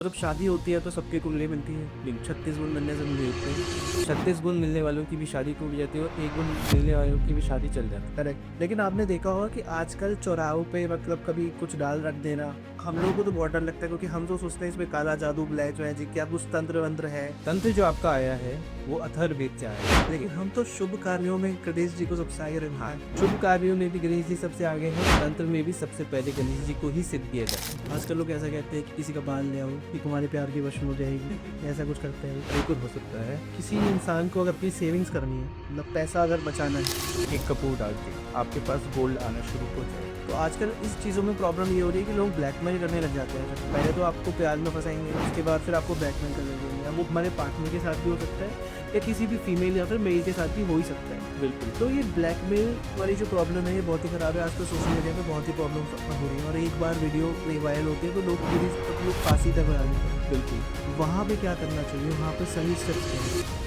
जब शादी होती है तो सबकी कुंडली मिलती है, लेकिन 36 गुण मिलने से नहीं होते। 36 गुण मिलने वालों की भी शादी टूट जाती है और 1 गुण मिलने वालों की भी शादी चल जाती है। करेक्ट। लेकिन आपने देखा होगा कि आजकल चौराहों पे मतलब कभी कुछ डाल रख देना, हम लोगों को तो बहुत डर लगता है क्योंकि हम तो सोचते हैं इसमें काला जादू, ब्लैक मैजिक, क्या कुछ तंत्र वंत्र है। तंत्र जो आपका आया है वो अथर्ववेद से आया है, लेकिन हम तो शुभ कार्यों में गणेश जी को सबसे आगे रखा है। शुभ कार्यों में भी गणेश जी सबसे आगे हैं, तंत्र में भी सबसे पहले गणेश जी को ही सिद्ध किया जाता है। आजकल लोग ऐसा कहते हैं कि किसी का बाल ले आओ कि तुम्हारे प्यार की वश में हो जाएगी, ऐसा कुछ करते हैं। बिल्कुल हो सकता है। किसी इंसान को अगर अपनी सेविंग्स करनी है, मतलब पैसा अगर बचाना है, एक कपूर डाल के आपके पास गोल्ड आना शुरू हो जाए। तो आजकल इस चीज़ों में प्रॉब्लम ये हो रही है कि लोग ब्लैकमेल करने लग जाते हैं। पहले तो आपको प्यार में फंसाएंगे, उसके बाद फिर आपको ब्लैकमेल कर देंगे। अब वो हमारे पार्टनर के साथ भी हो सकता है या किसी भी फीमेल या फिर मेल के साथ भी हो ही सकता है। बिल्कुल। तो ये ब्लैकमेल वाली जो प्रॉब्लम है ये बहुत ही ख़राब है। आजकल सोशल मीडिया पे बहुत ही प्रॉब्लम हो रही है और एक बार वीडियो वायरल होती है तो लोग पूरी लोग फांसी तक बना देते हैं। बिल्कुल। वहाँ पे क्या करना चाहिए, वहाँ पे सही स्टेप्स क्या हैं?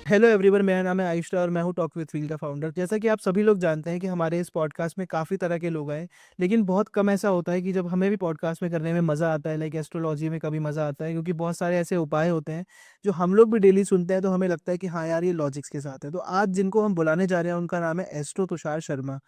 हेलो एवरीवन, मेरा नाम है आयुष और मैं हूँ टॉक विद फील का फाउंडर। जैसा कि आप सभी लोग जानते हैं कि हमारे इस पॉडकास्ट में काफ़ी तरह के लोग आए, लेकिन बहुत कम ऐसा होता है कि जब हमें भी पॉडकास्ट में करने में मज़ा आता है। लाइक एस्ट्रोलॉजी में कभी मज़ा आता है क्योंकि बहुत सारे ऐसे उपाय होते हैं जो हम लोग भी डेली सुनते हैं, तो हमें लगता है कि हाँ यार, ये लॉजिक्स के साथ है। तो आज जिनको हम बुलाने जा रहे हैं उनका नाम है एस्ट्रो तुषार शर्मा,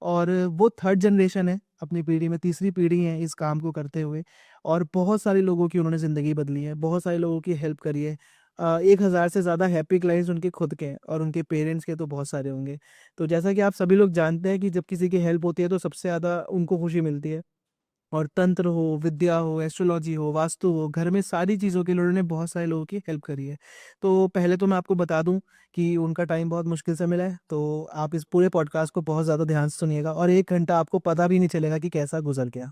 और वो थर्ड जनरेशन है अपनी पीढ़ी में, तीसरी पीढ़ी है इस काम को करते हुए। और बहुत सारे लोगों की उन्होंने ज़िंदगी बदली है, बहुत सारे लोगों की हेल्प करी है। 1000 से ज़्यादा हैप्पी क्लाइंट्स उनके खुद के हैं और उनके पेरेंट्स के तो बहुत सारे होंगे। तो जैसा कि आप सभी लोग जानते हैं कि जब किसी की हेल्प होती है तो सबसे ज़्यादा उनको खुशी मिलती है। और तंत्र हो, विद्या हो, एस्ट्रोलॉजी हो, वास्तु हो, घर में सारी चीज़ों के लिए उन्होंने बहुत सारे लोगों की हेल्प करी है। तो पहले तो मैं आपको बता दूँ कि उनका टाइम बहुत मुश्किल से मिला है, तो आप इस पूरे पॉडकास्ट को बहुत ज़्यादा ध्यान से सुनिएगा और 1 घंटा आपको पता भी नहीं चलेगा कि कैसा गुज़र गया।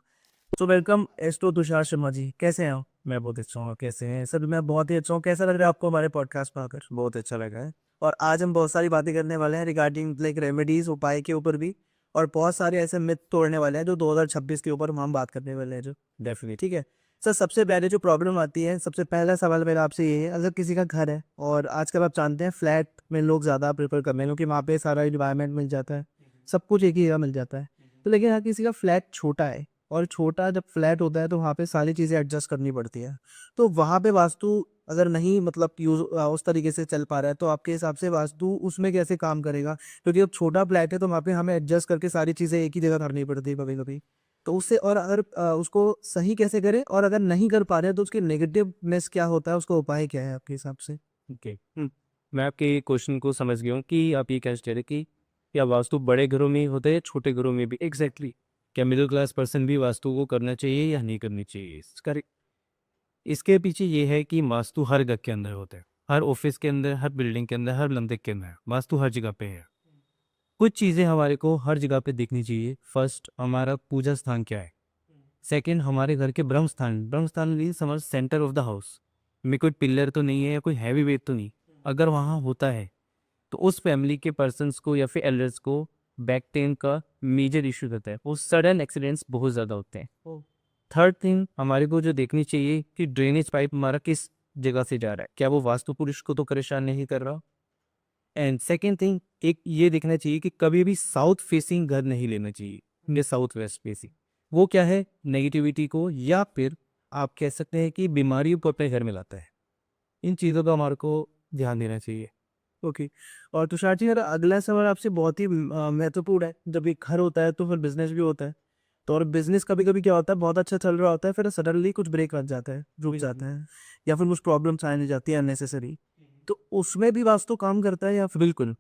So welcome astro Tushar Sharma ji, कैसे हैं आप? मैं बहुत अच्छा हूँ, कैसे हैं सर? मैं बहुत ही अच्छा हूँ। कैसा लग रहा है आपको हमारे पॉडकास्ट में आकर? बहुत अच्छा लगा है। और आज हम बहुत सारी बातें करने वाले हैं रिगार्डिंग लाइक रेमेडीज, उपाय के ऊपर भी, और बहुत सारे ऐसे मिथ तोड़ने वाले हैं जो 2026 के ऊपर हम बात करने वाले हैं जो डेफिनेट ठीक है। सर, सबसे पहले जो प्रॉब्लम आती है, सबसे पहला सवाल मेरा आपसे ये है, अगर किसी का घर है और आजकल आप जानते हैं फ्लैट में लोग ज़्यादा प्रेफर करते हैं क्योंकि वहाँ पे सारा इन्वायरमेंट मिल जाता है, सब कुछ एक ही जगह मिल जाता है। तो लेकिन अगर किसी का फ्लैट छोटा है, और छोटा जब फ्लैट होता है तो वहाँ पे सारी चीज़ें एडजस्ट करनी पड़ती है। तो वहाँ पे वास्तु अगर नहीं मतलब उस तरीके से चल पा रहा है तो आपके हिसाब से वास्तु उसमें कैसे काम करेगा? क्योंकि अब छोटा फ्लैट है तो वहाँ पे हमें एडजस्ट करके सारी चीज़ें एक ही जगह करनी पड़ती है कभी-कभी। तो उससे, और अगर उसको सही कैसे करें, और अगर नहीं कर पा रहे हैं तो उसके नेगेटिवनेस क्या होता है, उसका उपाय क्या है आपके हिसाब से? ओके। मैं आपके क्वेश्चन को समझ गया हूँ कि आप ये कहना चाह रहे हैं कि क्या वास्तु बड़े घरों में ही होता है या छोटे घरों में भी? एग्ज़ैक्टली। क्या मिडिल क्लास पर्सन भी वास्तु को करना चाहिए या नहीं करनी चाहिए? करेक्ट। इसके पीछे ये है कि वास्तु हर घर के अंदर होता है, हर ऑफिस के अंदर, हर बिल्डिंग के अंदर, हर मंदिर के अंदर वास्तु हर जगह पे है। कुछ चीज़ें हमारे को हर जगह पे देखनी चाहिए। फर्स्ट, हमारा पूजा स्थान क्या है। सेकंड, हमारे घर के ब्रह्म स्थान मीन समझ सेंटर ऑफ द हाउस में कोई पिलर तो नहीं है या कोई हैवी वेट तो नहीं। अगर वहाँ होता है तो उस फैमिली के पर्सन्स को या फिर एल्डर्स को बैक पेन का मेजर इश्यू रहता है, वो सडन एक्सीडेंट्स बहुत ज़्यादा होते हैं। ओह! थर्ड थिंग हमारे को जो देखनी चाहिए कि ड्रेनेज पाइप हमारा किस जगह से जा रहा है, क्या वो वास्तु पुरुष को तो परेशान नहीं कर रहा। एंड सेकेंड थिंग, एक ये देखना चाहिए कि कभी भी साउथ फेसिंग घर नहीं लेना चाहिए, ये साउथ वेस्ट फेसिंग। वो क्या है, नेगेटिविटी को या फिर आप कह सकते हैं कि बीमारियों को अपने घर में लाता है। इन चीज़ों का हमारे को ध्यान देना चाहिए। ओके। और तुषार जी, मेरा अगला सवाल आपसे बहुत ही महत्वपूर्ण है। जब एक घर होता है तो फिर बिजनेस भी होता है। तो और बिजनेस कभी कभी क्या होता है, बहुत अच्छा चल रहा होता है, फिर सडनली कुछ ब्रेक लग जाता है, रुक जाता है, या फिर कुछ प्रॉब्लम्स आने जाती है अननेसेसरी। तो उसमें भी वास्तु काम करता है या फिर? बिल्कुल,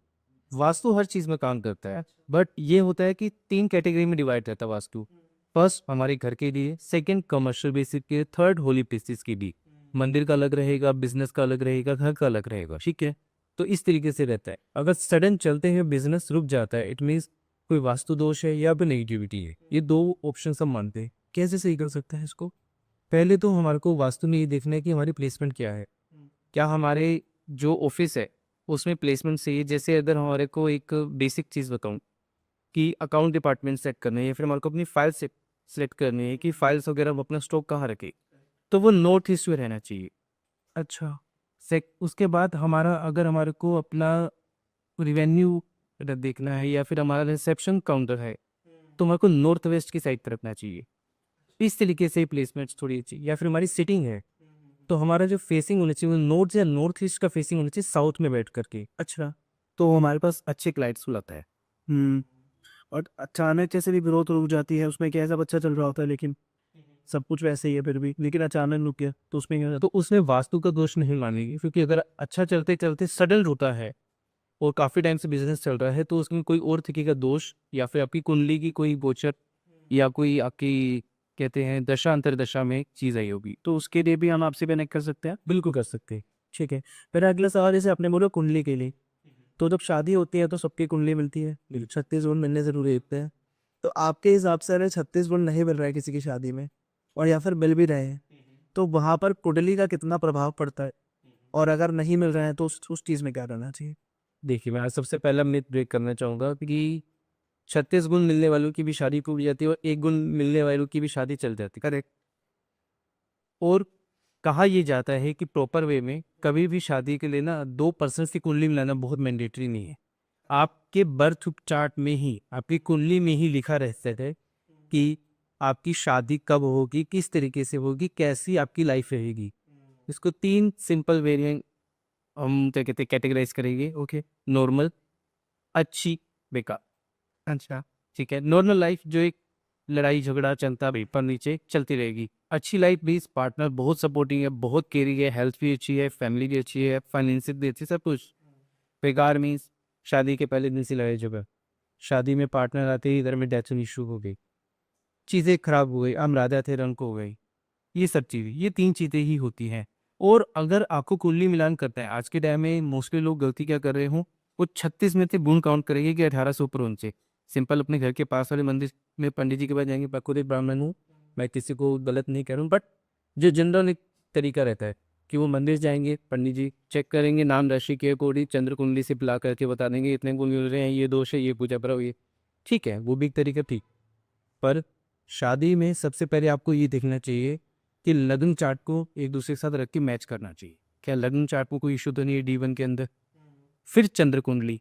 वास्तु हर चीज़ में काम करता है, बट ये होता है कि 3 कैटेगरी में डिवाइड रहता है वास्तु। फर्स्ट हमारे घर के लिए, सेकंड कमर्शियल बेसिस के, थर्ड होली प्लेसेस के लिए। मंदिर का अलग रहेगा, बिज़नेस का अलग रहेगा, घर का अलग रहेगा, ठीक है? तो इस तरीके से रहता है। अगर सडन चलते हुए बिज़नेस रुक जाता है, इट मीन्स कोई वास्तु दोष है या फिर नेगेटिविटी है। ये 2 ऑप्शन हम मानते हैं। कैसे सही कर सकते हैं इसको? पहले तो हमारे को वास्तु में ये देखना है कि हमारी प्लेसमेंट क्या है। क्या हमारे जो ऑफ़िस है, उसमें प्लेसमेंट सही है? जैसे अगर हमारे को एक बेसिक चीज़ बताऊँ कि अकाउंट डिपार्टमेंट सेट करना है या फिर हमारे को अपनी फाइल सेलेक्ट करनी है कि फाइल्स वगैरह हम अपना स्टॉक कहाँ रखें, तो वो नॉर्थ ईस्ट में रहना चाहिए। अच्छा। उसके बाद हमारा, अगर हमारे को अपना रिवेन्यू देखना है या फिर हमारा रिसेप्शन काउंटर है, हमारे को नॉर्थ वेस्ट की साइड रखना चाहिए। इस तरीके से प्लेसमेंट्स थोड़ी अच्छी, या फिर हमारी सिटिंग है तो हमारा जो फेसिंग होना चाहिए वो नॉर्थ या नॉर्थ ईस्ट का फेसिंग होना चाहिए, साउथ में बैठ करके। अच्छा। तो हमारे पास अच्छे क्लाइंट्स बुलाता है। हम्म। और अचानक जैसे भी ग्रोथ रुक जाती है, उसमें क्या ऐसा बच्चा चल रहा होता है लेकिन सब कुछ वैसे ही है फिर भी, लेकिन अचानक रुक गया तो उसमें क्या तो उसमें वास्तु का दोष नहीं मानेगी, क्योंकि अगर अच्छा चलते चलते सडल होता है और काफ़ी टाइम से बिजनेस चल रहा है तो उसमें कोई और तरीके का दोष, या फिर आपकी कुंडली की कोई गोचर, या कोई आपकी कहते हैं दशा अंतरदशा में चीज़ आई होगी। तो उसके लिए भी हम आपसे कनेक्ट कर सकते हैं? बिल्कुल कर सकते हैं। ठीक है। फिर अगला सवाल, जैसे आपने बोला कुंडली के लिए, तो जब शादी होती है तो सबकी कुंडली मिलती है, 36 गुण मिलने ज़रूरी होते हैं। तो आपके हिसाब से अगर 36 गुण नहीं मिल रहा है किसी की शादी में, और या फिर मिल भी रहे हैं, तो वहाँ पर कुंडली का कितना प्रभाव पड़ता है? और अगर नहीं मिल रहा है तो उस चीज़ में क्या करना चाहिए? देखिए, मैं आज सबसे पहला मिथ ब्रेक करना चाहूँगा कि 36 गुण मिलने वालों की भी शादी टूट जाती है और 1 गुण मिलने वालों की भी शादी चल जाती है। करेक्ट। और कहा ये जाता है कि प्रॉपर वे में कभी भी शादी के लिए ना 2 पर्सन्स की कुंडली मिलाना बहुत मैंडेटरी नहीं है। आपके बर्थ चार्ट में ही, आपकी कुंडली में ही लिखा रहता है कि आपकी शादी कब होगी, किस तरीके से होगी, कैसी आपकी लाइफ रहेगी। इसको 3 सिंपल वेरिएंट हम क्या कहते हैं कैटेगराइज करेंगे। ओके, नॉर्मल, अच्छी, बेकार। अच्छा। ठीक है, नॉर्मल लाइफ जो एक लड़ाई झगड़ा चलता भी पर नीचे चलती रहेगी। अच्छी लाइफ भी, पार्टनर बहुत सपोर्टिंग है, बहुत केयरिंग है, हेल्थ भी अच्छी है, फैमिली भी अच्छी है, फाइनेंशियल भी अच्छी, सब कुछ। बेकार मीन्स शादी के पहले दिन से लड़ाई झगड़ा, शादी में पार्टनर आते ही इधर में डेथ इशू हो गई, चीज़ें खराब हो गई, राधा थे रंग हो गई, ये सब चीज़ें, ये 3 चीज़ें ही होती हैं। और अगर आपको कुंडली मिलान करता है, आज के टाइम में मोस्टली लोग गलती क्या कर रहे हों, वो 36 में से गुण काउंट करेंगे कि 18 से ऊपर उनसे। सिंपल अपने घर के पास वाले मंदिर में पंडित जी के पास जाएँगे, मैं खुद एक ब्राह्मण हूँ, मैं किसी को गलत नहीं कह रहा हूँ, बट जो जनरल एक तरीका रहता है कि वो मंदिर जाएँगे, पंडित जी चेक करेंगे, नाम राशि के अकॉर्डिंग चंद्र कुंडली से पिला करके बता देंगे इतने गुण मिल रहे हैं, ये दोष है, ये पूजा करो, ये ठीक है, वो भी एक तरीका ठीक। पर शादी में सबसे पहले आपको ये देखना चाहिए कि लग्न चार्ट को एक दूसरे के साथ रख के मैच करना चाहिए, क्या लग्न चार्ट में कोई इशू तो नहीं है D1 के अंदर। फिर चंद्र कुंडली,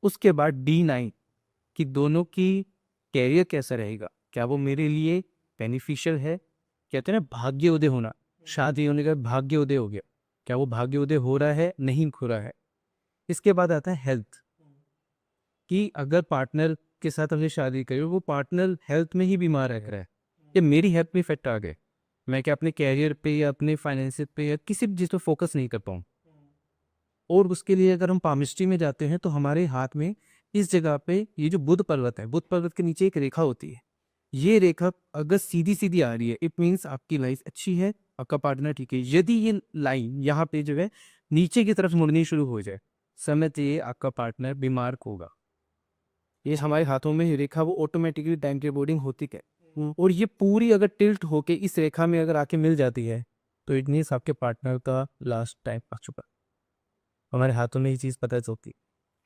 उसके बाद D9 कि दोनों की कैरियर कैसा रहेगा, क्या वो मेरे लिए बेनिफिशियल है। कहते हैं ना भाग्य उदय होना, शादी होने का भाग्य उदय हो गया, क्या वो भाग्य उदय हो रहा है, नहीं हो रहा है। इसके बाद आता है हेल्थ, कि अगर पार्टनर के साथ हमने शादी करी और वो पार्टनर हेल्थ में ही बीमार रह रहा है, या मेरी हेल्थ में इफेक्ट आ गए, मैं क्या अपने कैरियर पे या अपने फाइनेंस पे या किसी भी चीज़ पे फोकस नहीं कर पाऊँ। और उसके लिए अगर हम पामिस्ट्री में जाते हैं तो हमारे हाथ में इस जगह पे ये जो बुध पर्वत है, बुध पर्वत के नीचे एक रेखा होती है। ये रेखा अगर सीधी सीधी आ रही है, इट मीन्स आपकी लाइफ अच्छी है, आपका पार्टनर ठीक है। यदि ये लाइन यहाँ पे जो है नीचे की तरफ मुड़नी शुरू हो जाए, समझिए आपका पार्टनर बीमार होगा। ये हमारे हाथों में ही रेखा वो ऑटोमेटिकली टाइम की बोर्डिंग होती है। और ये पूरी अगर टिल्ट होके इस रेखा में अगर आके मिल जाती है तो इट मीन्स आपके पार्टनर का लास्ट टाइम आ चुका। हमारे हाथों में ये चीज़ पता चलती है।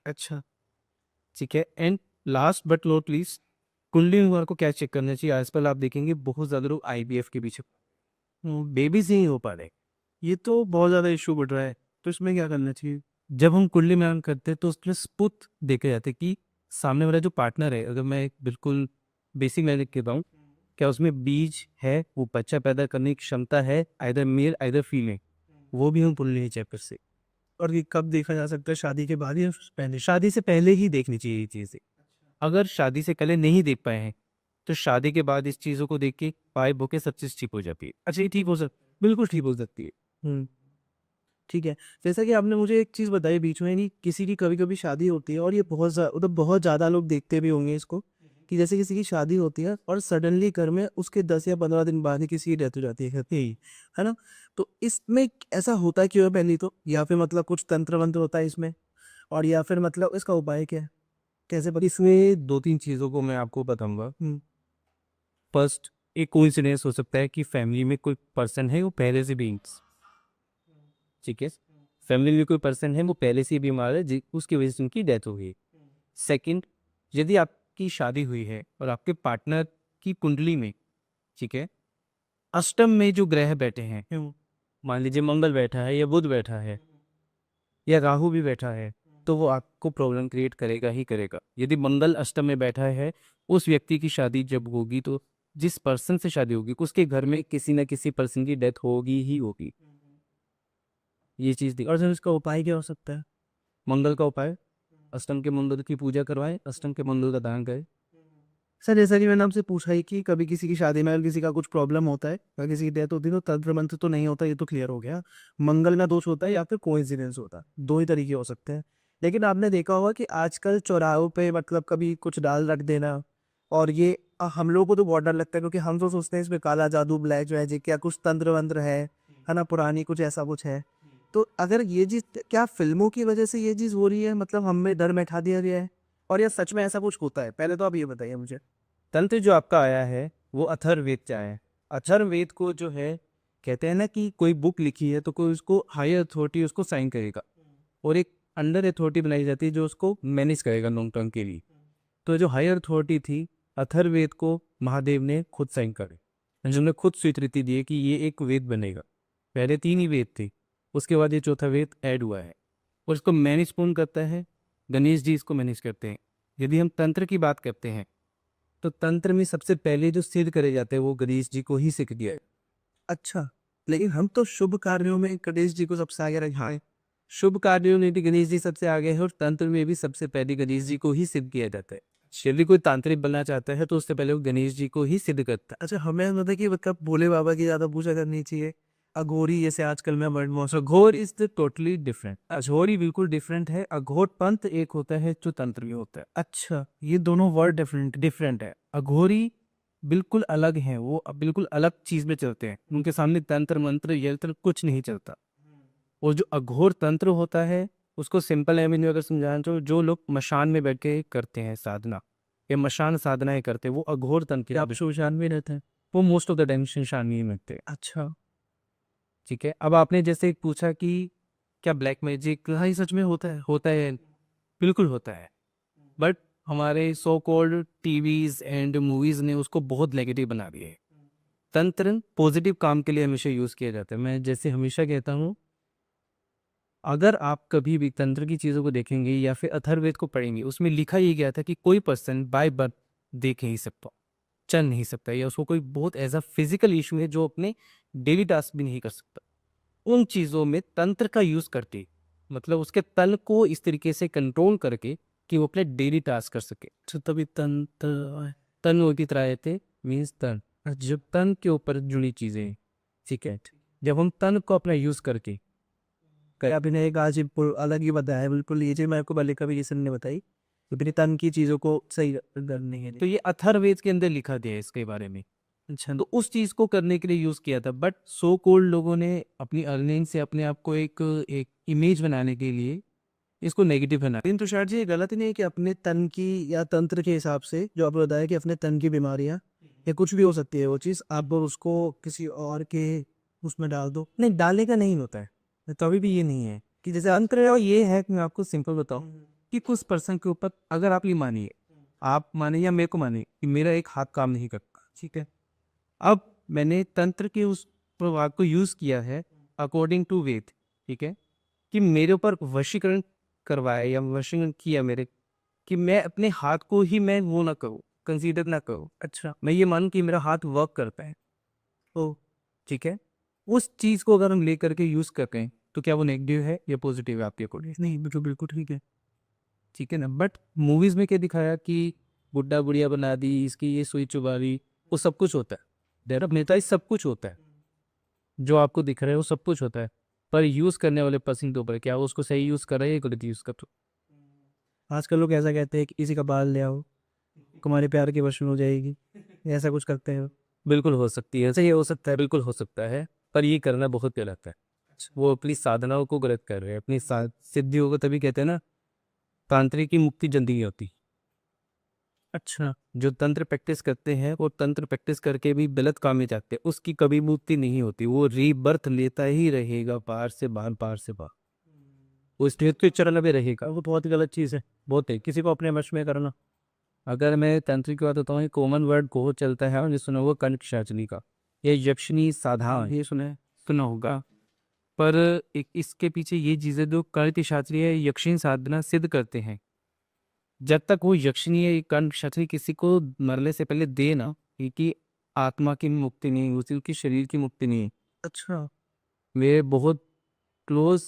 अच्छा। ठीक है, and last but not least, कुंडली में को क्या चेक करना चाहिए। आजकल आप देखेंगे बहुत ज़्यादा लोग IVF के पीछे, बेबीज नहीं हो पा रहे। ये तो बहुत ज़्यादा इशू बढ़ रहा है, तो इसमें क्या करना चाहिए? जब हम कुंडली मिलान करते हैं तो उसमें स्पुत देखे जाते हैं कि सामने वाला जो पार्टनर है, अगर मैं एक बिल्कुल बेसिक लेवल के बताऊँ, क्या उसमें बीज है, वो बच्चा पैदा करने की क्षमता है, आइदर मेल आइदर फीमेल, वो भी हम कुंडली चेक कर सकते। और ये कब देखा जा सकता है, शादी के बाद या पहले? शादी से पहले ही देखनी चाहिए ये चीज़ें। अगर शादी से पहले नहीं देख पाए हैं तो शादी के बाद इस चीज़ों को देख के पाए होके सब चीज़ ठीक हो जाती है। अच्छा, ये ठीक हो सक बिल्कुल ठीक हो सकती है। हुँ। ठीक है। जैसा कि आपने मुझे एक चीज़ बताई बीच में, कि किसी की कभी-कभी शादी होती है और ये मतलब बहुत ज़्यादा लोग देखते भी होंगे इसको, कि जैसे किसी की शादी होती है और सडनली घर में उसके 10 या 15 दिन बाद ही किसी की डेथ हो जाती है घर पे ही, है ना? तो इसमें ऐसा होता क्यों है पहली तो? या फिर मतलब कुछ तंत्र-वंत्र होता है इसमें? और या फिर मतलब इसका उपाय क्या है? कैसे बच इसमें 2-3 चीज़ों को मैं आपको बताऊँगा। हुँ। फर्स्ट, एक कोइंसिडेंस हो सकता है कि फैमिली में कोई पर्सन है वो पहले से बीइंग्स, ठीक है? फैमिली में कोई पर्सन है वो पहले से ही बीमार है, उसकी वजह से उनकी डेथ हो गई। सेकंड, यदि आपकी शादी हुई है और आपके पार्टनर की कुंडली में, ठीक है, अष्टम में जो ग्रह बैठे हैं, हुँ। मान लीजिए मंगल बैठा है या बुध बैठा है या राहु भी बैठा है, तो वो आपको प्रॉब्लम क्रिएट करेगा ही करेगा। यदि मंगल अष्टम में बैठा है, उस व्यक्ति की शादी जब होगी तो जिस पर्सन से शादी होगी उसके घर में किसी न किसी पर्सन की डेथ होगी ही होगी। ये चीज़ थी। और सर इसका उपाय क्या हो सकता है? मंगल का उपाय, अष्टम के मंगल की पूजा करवाएं, अष्टम के मंगल का दान करें। सर जैसा कि मैंने आपसे पूछा ही कि कभी किसी की शादी में अगर किसी का कुछ प्रॉब्लम होता है या किसी की डेथ होती है तो तंत्र मंत्र तो नहीं होता, ये तो क्लियर हो गया। मंगल का दोष होता है या फिर कोइंसिडेंस होता है, दो ही तरीके हो सकते हैं। लेकिन आपने देखा होगा कि आजकल चौराहों पे मतलब कभी कुछ डाल रख देना, और ये हम लोगों को तो बहुत डर लगता है क्योंकि हम तो सोचते हैं इसमें काला जादू, ब्लैक मैजिक या कुछ तंत्र वंत्र है ना, पुरानी कुछ ऐसा कुछ है। तो अगर ये चीज, क्या फिल्मों की वजह से ये चीज हो रही है, मतलब हमें डर में बैठा दिया गया है, और या सच में ऐसा कुछ होता है? पहले तो आप ये बताइए मुझे। तंत्र जो आपका आया है वो अथर्ववेद से आया है। अथर्ववेद को जो है कहते हैं ना कि कोई बुक लिखी है तो कोई उसको हायर अथॉरिटी उसको साइन करेगा और एक अंडर अथॉरिटी बनाई जाती है जो उसको मैनेज करेगा लॉन्ग टर्म के लिए। तो जो हायर अथॉरिटी थी अथर्ववेद को महादेव ने खुद साइन करे, जिन्होंने खुद स्वीकृति दी है कि ये एक वेद बनेगा। पहले 3 ही वेद थे, उसके बाद ये चौथा वेद ऐड हुआ है और इसको मैनेज कौन करता है? गणेश जी इसको मैनेज करते हैं। यदि हम तंत्र की बात करते हैं तो तंत्र में सबसे पहले जो सिद्ध करे जाते हैं वो गणेश जी को ही सिद्ध किया है। अच्छा, लेकिन हम तो शुभ कार्यों में गणेश जी को सबसे आगे रखा है। शुभ कार्यों में भी गणेश जी सबसे आगे है और तंत्र में भी सबसे पहले गणेश जी को ही सिद्ध किया जाता है। यदि कोई तांत्रिक बनना चाहता है तो उससे पहले वो गणेश जी को ही सिद्ध करता है। अच्छा, हमें मतलब कि मतलब भोले बाबा की ज्यादा पूजा करनी चाहिए, अघोरी जैसे आजकल में वर्ड मौसम। अघोर इज द टोटली डिफरेंट। अघोरी बिल्कुल डिफरेंट है। अघोर पंथ एक होता है जो तंत्र में होता है। अच्छा, ये दोनों वर्ड डिफरेंट। डिफरेंट है। अघोरी बिल्कुल अलग है, वो बिल्कुल अलग चीज में चलते हैं, उनके सामने तंत्र मंत्र यंत्र कुछ नहीं चलता। और जो अघोर तंत्र होता है उसको सिंपल लैंग्वेज में अगर समझाना तो जो लोग मशान में बैठ के करते हैं साधना या मशान साधनाएं करते हैं वो अघोर तंत्र आप शमशान में रहते हैं? वो most of the time Mashan में ही मिलते हैं। अच्छा। ठीक है, अब आपने जैसे पूछा कि क्या ब्लैक मैजिक, हाँ ये सच में होता है। होता है, बिल्कुल होता है। बट हमारे so called TVs and movies ने उसको बहुत नेगेटिव बना दिया है। तंत्र पॉजिटिव काम के लिए हमेशा यूज किया जाता है। मैं जैसे हमेशा कहता हूँ, अगर आप कभी भी तंत्र की चीज़ों को देखेंगे या फिर अथर्ववेद को पढ़ेंगे, उसमें लिखा ही गया था कि कोई पर्सन बाय बर्थ देख नहीं सकता, चल नहीं सकता, या उसको कोई बहुत ऐसा फिजिकल इशू है जो अपने डेली टास्क भी नहीं कर सकता। उन चीज़ों में तंत्र का यूज़ करके, मतलब उसके तन को इस तरीके से कंट्रोल करके कि वो अपने डेली टास्क कर सके। तो तभी तंत्र। तन होती तरह थे मीन्स तन, जब तन के ऊपर जुड़ी चीज़ें। ठीक है, जब हम तन को अपना यूज़ करके आपने एक आज अलग ही बताया है, बिल्कुल ये चीज मैं आपको पहले कभी किसी ने नहीं बताई, तो अपनी तन की चीजों को सही करने के तो लिए। ये अथर्ववेद के अंदर लिखा गया है इसके बारे में। अच्छा। तो उस चीज को करने के लिए यूज किया था, बट सो कोल्ड लोगों ने अपनी अर्निंग से अपने आप को एक एक इमेज बनाने के लिए इसको नेगेटिव बना। लेकिन तुषार जी, ये गलत नहीं है कि अपने तन की या तंत्र के हिसाब से जो आपने बताया कि अपने तन की बीमारियां या कुछ भी हो सकती है वो चीज़ आप उसको किसी और के उसमें डाल दो? नहीं, डालने का नहीं होता है, कभी भी ये नहीं है कि जैसे अंतर है। और ये है कि मैं आपको सिंपल बताऊं कि कुछ पर्सन के ऊपर अगर आप ये मानिए, आप माने या मेरे को माने कि मेरा एक हाथ काम नहीं करता, ठीक है, अब मैंने तंत्र के उस प्रभाव को यूज किया है अकॉर्डिंग टू वेद, ठीक है, कि मेरे ऊपर वशीकरण करवाया या वशीकरण किया मेरे, कि मैं अपने हाथ को ही मैं वो ना करूँ, कंसीडर ना करूँ। अच्छा। मैं ये मानूं कि मेरा हाथ वर्क करता है, तो ठीक है, उस चीज़ को अगर हम लेकर के यूज़ कर रहे हैं तो क्या वो नेगेटिव है या पॉजिटिव है आपके अकॉर्डिंग? नहीं, बिल्कुल बिल्कुल ठीक है। ठीक है ना। बट मूवीज में क्या दिखाया कि बुढ़ा बुढ़िया बना दी, इसकी ये सुई चुबा दी, वो सब कुछ होता है। देर ऑफ नेता सब कुछ होता है, जो आपको दिख रहा है वो सब कुछ होता है। पर यूज़ करने वाले पर्सन के ऊपर है, क्या वो उसको सही यूज़ कर रहे हैं या गलत यूज़ कर रहे आजकल लोग ऐसा कहते हैं कि किसी का बाल ले आओ, तुम्हारे प्यार के वश में हो जाएगी, ऐसा कुछ करते हैं। बिल्कुल हो सकती है, सही हो सकता है, बिल्कुल हो सकता है, पर ये करना बहुत गलत है। वो अपनी साधनाओं को गलत कर रहे हैं, अपनी सिद्धियों को। तभी कहते हैं ना, तांत्रिक की मुक्ति जल्दी नहीं होती। अच्छा। जो तंत्र प्रैक्टिस करते हैं वो तंत्र प्रैक्टिस करके भी गलत काम में जाते हैं, उसकी कभी मुक्ति नहीं होती, वो रीबर्थ लेता ही रहेगा, बाहर से बाहर, बाहर से बाहर, वो स्टेज पे चरण में रहेगा। वो बहुत ही गलत चीज़ है, बहुत है। किसी को अपने वश में करना। अगर मैं तंत्र की बात बताऊँ, कॉमन वर्ड को चलता है, जो सुना होगा कनक शाचनी का, ये यक्षिणी साधा, ये सुना होगा। पर एक इसके पीछे ये चीज़ें जो कर्ण शास्त्री है यक्षिणी साधना सिद्ध करते हैं, जब तक वो यक्षिणी या कर्ण शास्त्री किसी को मरने से पहले दे ना, कि आत्मा की मुक्ति नहीं होती, उसकी शरीर की मुक्ति नहीं है। अच्छा। मेरे बहुत क्लोज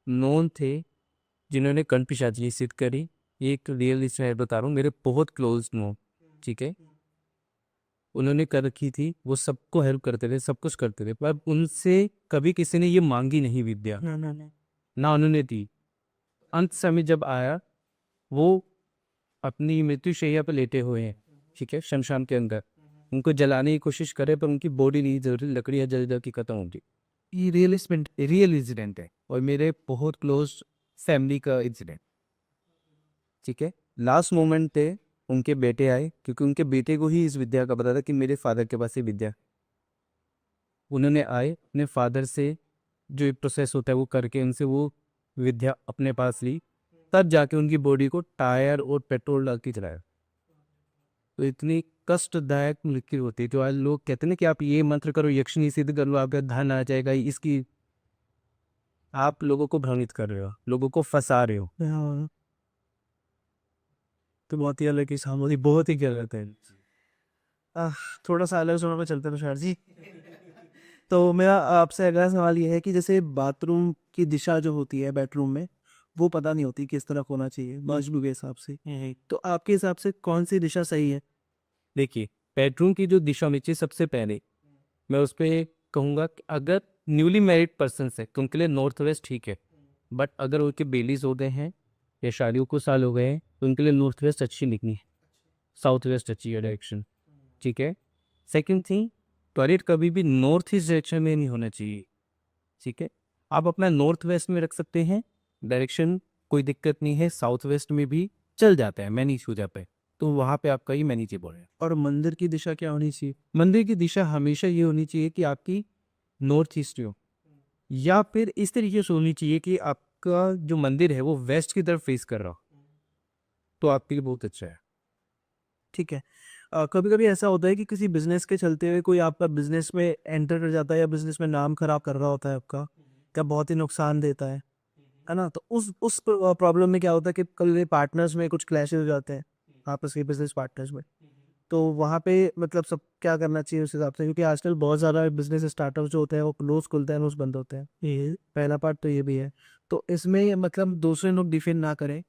नोन थे जिन्होंने कर्ण पिशाची सिद्ध करी। ये एक रियल स्टोरी बता रहा हूँ, मेरे बहुत क्लोज नोन, ठीक है, उन्होंने कर रखी थी, वो सबको हेल्प करते थे, सब कुछ करते थे, पर उनसे कभी किसी ने ये मांगी नहीं विद्या, ना उन्होंने दी। अंत समय जब आया, वो अपनी मृत्युशैया पर लेटे हुए हैं, ठीक है, शमशान के अंदर, उनको जलाने की कोशिश करे पर उनकी बॉडी नहीं जल रही, लकड़ियाँ जल जल की खत्म होगी। ये रियल इंसिडेंट है और मेरे बहुत क्लोज फैमिली का इंसिडेंट, ठीक है। लास्ट मोमेंट थे, उनके बेटे आए, क्योंकि उनके बेटे को ही इस विद्या का पता था कि मेरे फादर के पास ये विद्या। उन्होंने आए अपने फादर से जो एक प्रोसेस होता है वो करके उनसे वो विद्या अपने पास ली, तब जाके उनकी बॉडी को टायर और पेट्रोल डाल के चलाया। तो इतनी कष्टदायक मृत्यु होती है, जो आज लोग कहते हैं ना कि आप ये मंत्र करो, यक्षिणी सिद्ध कर लो, आपका धन आ जाएगा, इसकी आप लोगों को भ्रमित कर रहे हो, लोगों को फंसा रहे हो। हाँ। तो बहुत ही अलग ही सामोदी, बहुत ही गलत है। आह, थोड़ा सा अलग समय पे चलते हैं तुषार जी। तो मेरा आपसे अगला सवाल ये है कि जैसे बाथरूम की दिशा जो होती है बेडरूम में, वो पता नहीं होती किस तरफ होना चाहिए वास्तु के हिसाब से। तो आपके हिसाब से कौन सी दिशा सही है? देखिए, बेडरूम की जो दिशा होनी चाहिए, सबसे पहले मैं उस पर कहूँगा कि अगर न्यूली मैरिड पर्सन है तो उनके लिए नॉर्थ वेस्ट ठीक है, बट अगर उनके बेलीज हो गए हैं या शादियों को साल हो गए हैं तो उनके लिए नॉर्थ वेस्ट अच्छी निकली है, साउथ वेस्ट अच्छी है डायरेक्शन, ठीक है। सेकंड थिंग, टॉयलेट कभी भी नॉर्थ ईस्ट डायरेक्शन में नहीं होना चाहिए, ठीक है। आप अपना नॉर्थ वेस्ट में रख सकते हैं डायरेक्शन, कोई दिक्कत नहीं है, साउथ वेस्ट में भी चल जाता है, मैनेज हो जाता है, तो वहाँ पे आपका ये मैनेजेबल है। और मंदिर की दिशा क्या होनी चाहिए? मंदिर की दिशा हमेशा ये होनी चाहिए कि आपकी नॉर्थ ईस्ट हो, या फिर इस तरीके से होनी चाहिए कि आपका जो मंदिर है वो वेस्ट की तरफ फेस कर रहा हो, तो आपके लिए बहुत अच्छा है। ठीक है। कभी कभी ऐसा होता है कि किसी बिजनेस के चलते हुए कोई आपका बिजनेस में एंटर कर जाता है या बिजनेस में नाम खराब कर रहा होता है आपका, क्या बहुत ही नुकसान देता है ना? तो उस प्रॉब्लम में क्या होता है कि कभी पार्टनर्स में कुछ क्लैशेस हो जाते हैं, आपस के बिजनेस पार्टनर्स में। तो वहाँ पे मतलब सब क्या करना चाहिए उस हिसाब से, क्योंकि आजकल बहुत ज़्यादा बिजनेस स्टार्टअप जो होते हैं वो रोज खुलते हैं रोज बंद होते हैं, ये पहला पार्ट तो ये भी है। तो इसमें मतलब दूसरे लोग डिफेंड ना करें,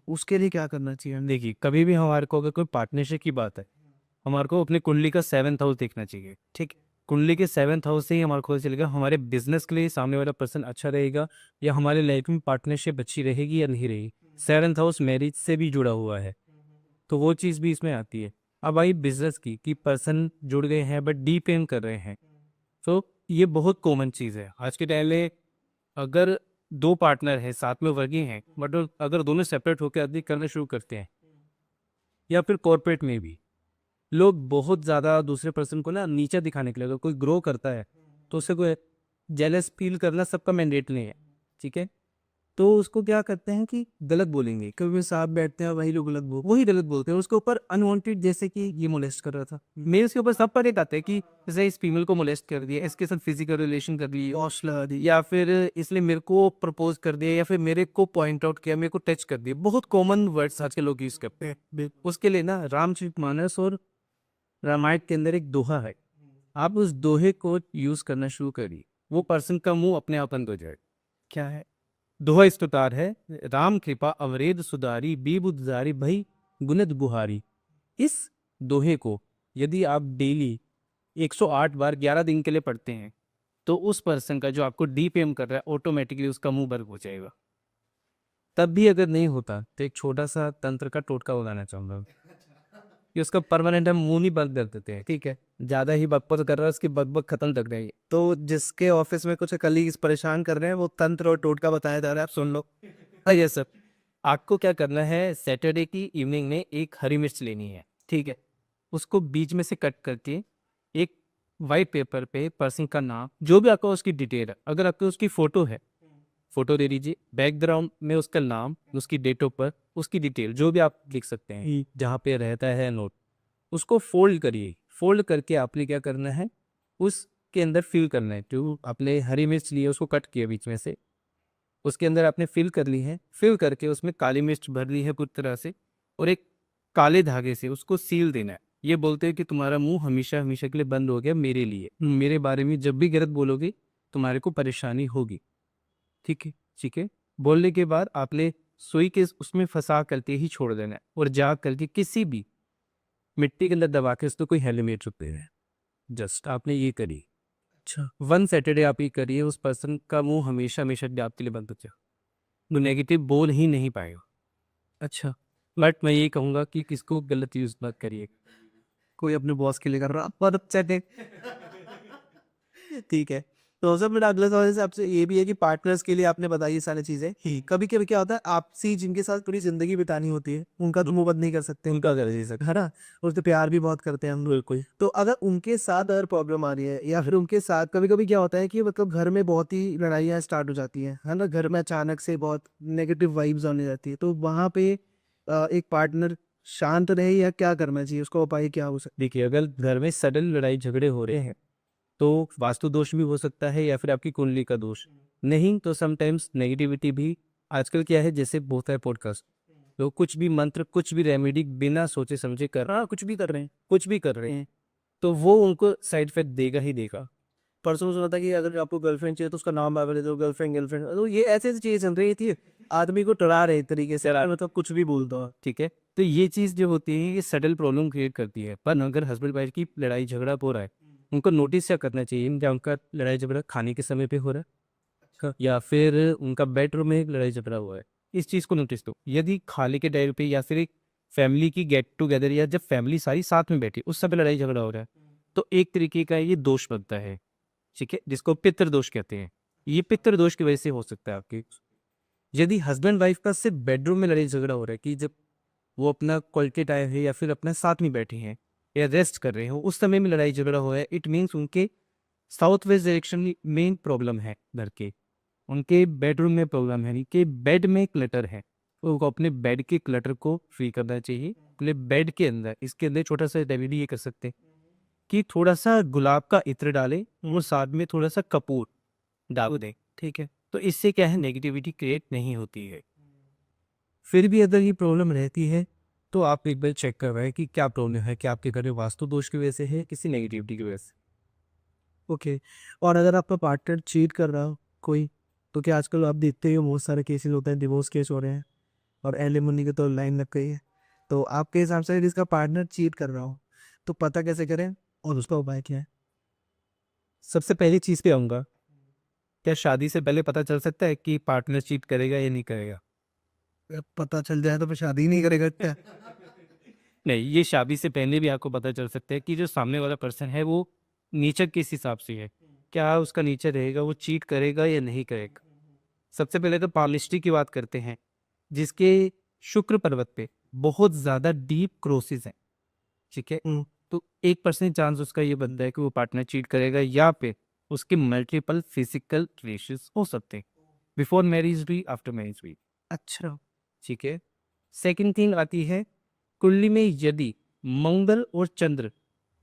उसके लिए क्या करना चाहिए? देखिए, कभी भी हमारे को अगर कोई पार्टनरशिप की बात है, हमारे को अपनी कुंडली का 7th हाउस देखना चाहिए, ठीक है। कुंडली के 7th हाउस से ही हमारे को पता चलेगा हमारे बिजनेस के लिए सामने वाला पर्सन अच्छा रहेगा या हमारे लाइफ में पार्टनरशिप अच्छी रहेगी या नहीं रहेगी। 7th हाउस मैरिज से भी जुड़ा हुआ है, तो वो चीज़ भी इसमें आती है। अब आई बिजनेस की कि पर्सन जुड़ गए हैं बट डीप एम कर रहे हैं, तो ये बहुत कॉमन चीज़ है आज के टाइम में। अगर दो पार्टनर हैं साथ में वर्किंग हैं, बट अगर दोनों सेपरेट होकर अधिक करना शुरू करते हैं, या फिर कॉर्पोरेट में भी लोग बहुत ज़्यादा दूसरे पर्सन को ना नीचा दिखाने के लिए, अगर कोई ग्रो करता है तो उससे कोई जेलस फील करना सबका मैंडेट नहीं है, ठीक है। तो उसको क्या करते हैं कि गलत बोलेंगे, कभी साथ बैठते हैं वही लोग गलत बोल। वही गलत बोलते हैं उसके ऊपर अनवांटेड, जैसे कि ये मोलेस्ट कर रहा था, मेल्स के ऊपर सब पर एक आता है कि जैसे इस फीमेल को मोलेस्ट कर दिया, इसके साथ फिजिकल रिलेशन कर लिया, हौसला दी। या फिर इसलिए मेरे को प्रपोज कर दिया, या फिर मेरे को पॉइंट आउट किया, मेरे को टच कर दिया। बहुत कॉमन वर्ड्स आज के लोग यूज करते हैं। उसके लिए ना रामचरितमानस और रामायण के अंदर एक दोहा है, आप उस दोहे को यूज करना शुरू करिए, वो पर्सन का मुंह अपने आप बंद हो जाए। क्या है? दोहा इस प्रकार है, राम कृपा अवरेद सुधारी बीबुधारी भई गुनद बुहारी। इस दोहे को यदि आप डेली 108 बार 11 दिन के लिए पढ़ते हैं तो उस पर्सन का जो आपको डीपीएम कर रहा है ऑटोमेटिकली उसका मुंह बंद हो जाएगा। तब भी अगर नहीं होता तो एक छोटा सा तंत्र का टोटका बताना चाहूंगा कि उसका परमानेंट हम मुंह नहीं बंद कर देते हैं, ठीक है, ज्यादा ही बकबक कर रहा है, उसकी बकबक खत्म तक नहीं। तो जिसके ऑफिस में कुछ कलीग्स परेशान कर रहे हैं वो तंत्र और टोटका बताया जा रहा है, आप सुन लो। ये सब आपको क्या करना है, सैटरडे की इवनिंग में एक हरी मिर्च लेनी है, ठीक है, उसको बीच में से कट करके एक वाइट पेपर पे पर्सन का नाम, जो भी आपका उसकी डिटेल है, अगर आपको उसकी फोटो है फोटो दे दीजिए, बैकग्राउंड में उसका नाम, उसकी डेट ऑफ बर्थ, उसकी डिटेल जो भी आप लिख सकते हैं, जहाँ पे रहता है नोट, उसको फोल्ड करिए। फोल्ड करके आपने क्या करना है, उस के अंदर फिल करना है। जो आपने हरी मिर्च ली है उसको कट किया बीच में से, उसके अंदर आपने फिल कर ली है, फिल करके उसमें काली मिर्च भर ली है पूरी तरह से, और एक काले धागे से उसको सील देना है। ये बोलते हैं कि तुम्हारा मुंह हमेशा हमेशा के लिए बंद हो गया मेरे लिए, मेरे बारे में जब भी गलत बोलोगे तुम्हारे को परेशानी होगी। ठीक है, ठीक है। बोलने के बाद आपने सुई के उसमें फंसा करके ही छोड़ देना है, और जा करके किसी भी मिट्टी के अंदर दबा के उसको कोई हेलमेट रुक देना है। जस्ट आपने ये करी, अच्छा। 1 सैटरडे आप ये करिए, उस पर्सन का मुंह हमेशा हमेशा के लिए आपके लिए बंद हो जाएगा, वो नेगेटिव बोल ही नहीं पाएगा। अच्छा, बट मैं ये कहूँगा कि किसको गलत यूज़ मत करिए। कोई अपने बॉस के लिए कर रहा पर सेटिंग ठीक है। तो सर मेरा अगला सवाल जैसे आपसे ये भी है कि पार्टनर्स के लिए आपने बताई ये सारी चीज़ें। कभी कभी क्या होता है आपसी जिनके साथ पूरी ज़िंदगी बितानी होती है, उनका तो मुँह बंद नहीं कर सकते, उनका कर दे सकते है ना? उससे प्यार भी बहुत करते हैं हम। बिल्कुल। तो अगर उनके साथ अगर प्रॉब्लम आ रही है या फिर उनके साथ कभी-कभी क्या होता है कि मतलब घर में बहुत ही लड़ाइयाँ स्टार्ट हो जाती हैं, है ना? घर में अचानक से बहुत नेगेटिव वाइब्स आने जाती है। तो वहाँ पे एक पार्टनर शांत रहे या क्या करना चाहिए? उसका उपाय क्या हो सकता देखिए, अगर घर में सडन लड़ाई झगड़े हो रहे हैं तो वास्तु दोष भी हो सकता है या फिर आपकी कुंडली का दोष। नहीं तो समटाइम्स नेगेटिविटी भी। आजकल क्या है, जैसे बहुत है पॉडकास्ट, लोग कुछ भी मंत्र कुछ भी रेमेडी बिना सोचे समझे कर, हाँ कुछ भी कर रहे हैं, कुछ भी कर रहे हैं, तो वो उनको साइड इफेक्ट देगा ही देगा। परसों सुना था कि अगर आपको गर्लफ्रेंड चाहिए तो उसका नाम बाबा ले दो, गर्लफ्रेंड गर्लफ्रेंड तो ये ऐसे-ऐसी चीज़ें चल रही थी। आदमी को डरा रहे एक तरीके से, मतलब कुछ भी बोल दो। ठीक है, तो ये चीज़ जो होती है ये सडल प्रॉब्लम क्रिएट करती है। पर अगर हस्बैंड वाइफ की लड़ाई झगड़ा हो रहा है, उनको नोटिस क्या करना चाहिए, क्या उनका लड़ाई झगड़ा खाने के समय पे हो रहा है या फिर उनका बेडरूम में लड़ाई झगड़ा हुआ है, इस चीज़ को नोटिस दो। यदि खाने के टाइम पे या फिर एक फैमिली की गेट टुगेदर या जब फैमिली सारी साथ में बैठी उस समय लड़ाई झगड़ा हो रहा है, तो एक तरीके का ये दोष बनता है। ठीक है, जिसको पितृ दोष कहते हैं। ये पितृ दोष की वजह से हो सकता है आपके। यदि हस्बैंड वाइफ का सिर्फ बेडरूम में लड़ाई झगड़ा हो रहा है कि जब वो अपना क्वालिटी टाइम है या फिर अपने साथ में बैठे हैं या रेस्ट कर रहे हो उस समय में लड़ाई झगड़ा हो रहा है, इट मीन्स उनके साउथ वेस्ट डायरेक्शन में प्रॉब्लम है घर के, उनके बेडरूम में प्रॉब्लम है, उनके बेड में क्लटर है। तो उनको अपने बेड के क्लटर को फ्री करना चाहिए। अपने बेड के अंदर इसके अंदर छोटा सा रेमेडी ये कर सकते हैं कि थोड़ा सा गुलाब का इत्र डालें और साथ में थोड़ा सा कपूर डाल दें। ठीक है, तो इससे क्या है, नेगेटिविटी क्रिएट नहीं होती है। फिर भी अगर ये प्रॉब्लम रहती है तो आप एक बार चेक करवाएं कि क्या प्रॉब्लम है, क्या आपके घर में वास्तु दोष की वजह से है, किसी नेगेटिविटी की वजह से। ओके। और अगर आपका पार्टनर चीट कर रहा हो कोई, तो क्या आजकल आप देखते ही हो बहुत सारे केसेस होते हैं, डिवोर्स केस हो रहे हैं और एलिमनी की तो लाइन लग गई है। तो आपके हिसाब से जिसका पार्टनर चीट कर रहा हो, तो पता कैसे करें और उसका उपाय क्या है? सबसे पहली चीज़ पे आऊँगा, क्या शादी से पहले पता चल सकता है कि पार्टनर चीट करेगा या नहीं करेगा? पता चल जाए तो फिर शादी ही नहीं करेगा क्या? नहीं, ये शादी से पहले भी आपको पता चल सकता है कि जो सामने वाला पर्सन है वो नेचर किस हिसाब से है। क्या उसका नेचर रहेगा, वो चीट करेगा या नहीं करेगा? सबसे पहले तो पामिस्ट्री की बात करते हैं, जिसके शुक्र पर्वत पे बहुत ज़्यादा डीप क्रॉसेस हैं। ठीक है? हम्म। तो 1% चांस उसका ये बनता है कि वो पार्टनर चीट करेगा या फिर उसके मल्टीपल फिजिकल रिलेशंस हो सकते हैं। बिफोर मैरिज भी, आफ्टर मैरिज भी। अच्छा। ठीक है? सेकंड थिंग आती है, कुंडली में यदि मंगल और चंद्र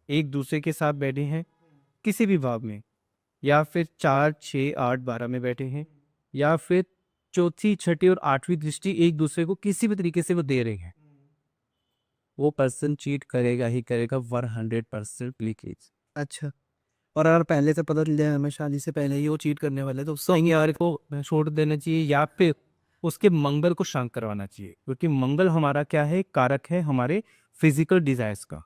एक दूसरे के साथ बैठे हैं किसी भी भाव में, या फिर 4, 6, 8, 12 में बैठे हैं, या फिर चौथी, छठी और आठवीं दृष्टि एक दूसरे को किसी भी तरीके से वो दे रहे हैं, वो पर्सन चीट करेगा ही करेगा 100% लीकेज। अच्छा। और अगर पहले से पता चल जाए हमें शादी से पहले ही वो चीट करने वाले, तो उसका सही यार को छोड़ देना चाहिए या फिर उसके मंगल को शांत करवाना चाहिए, क्योंकि मंगल हमारा क्या है, कारक है हमारे फिजिकल डिजायर्स का।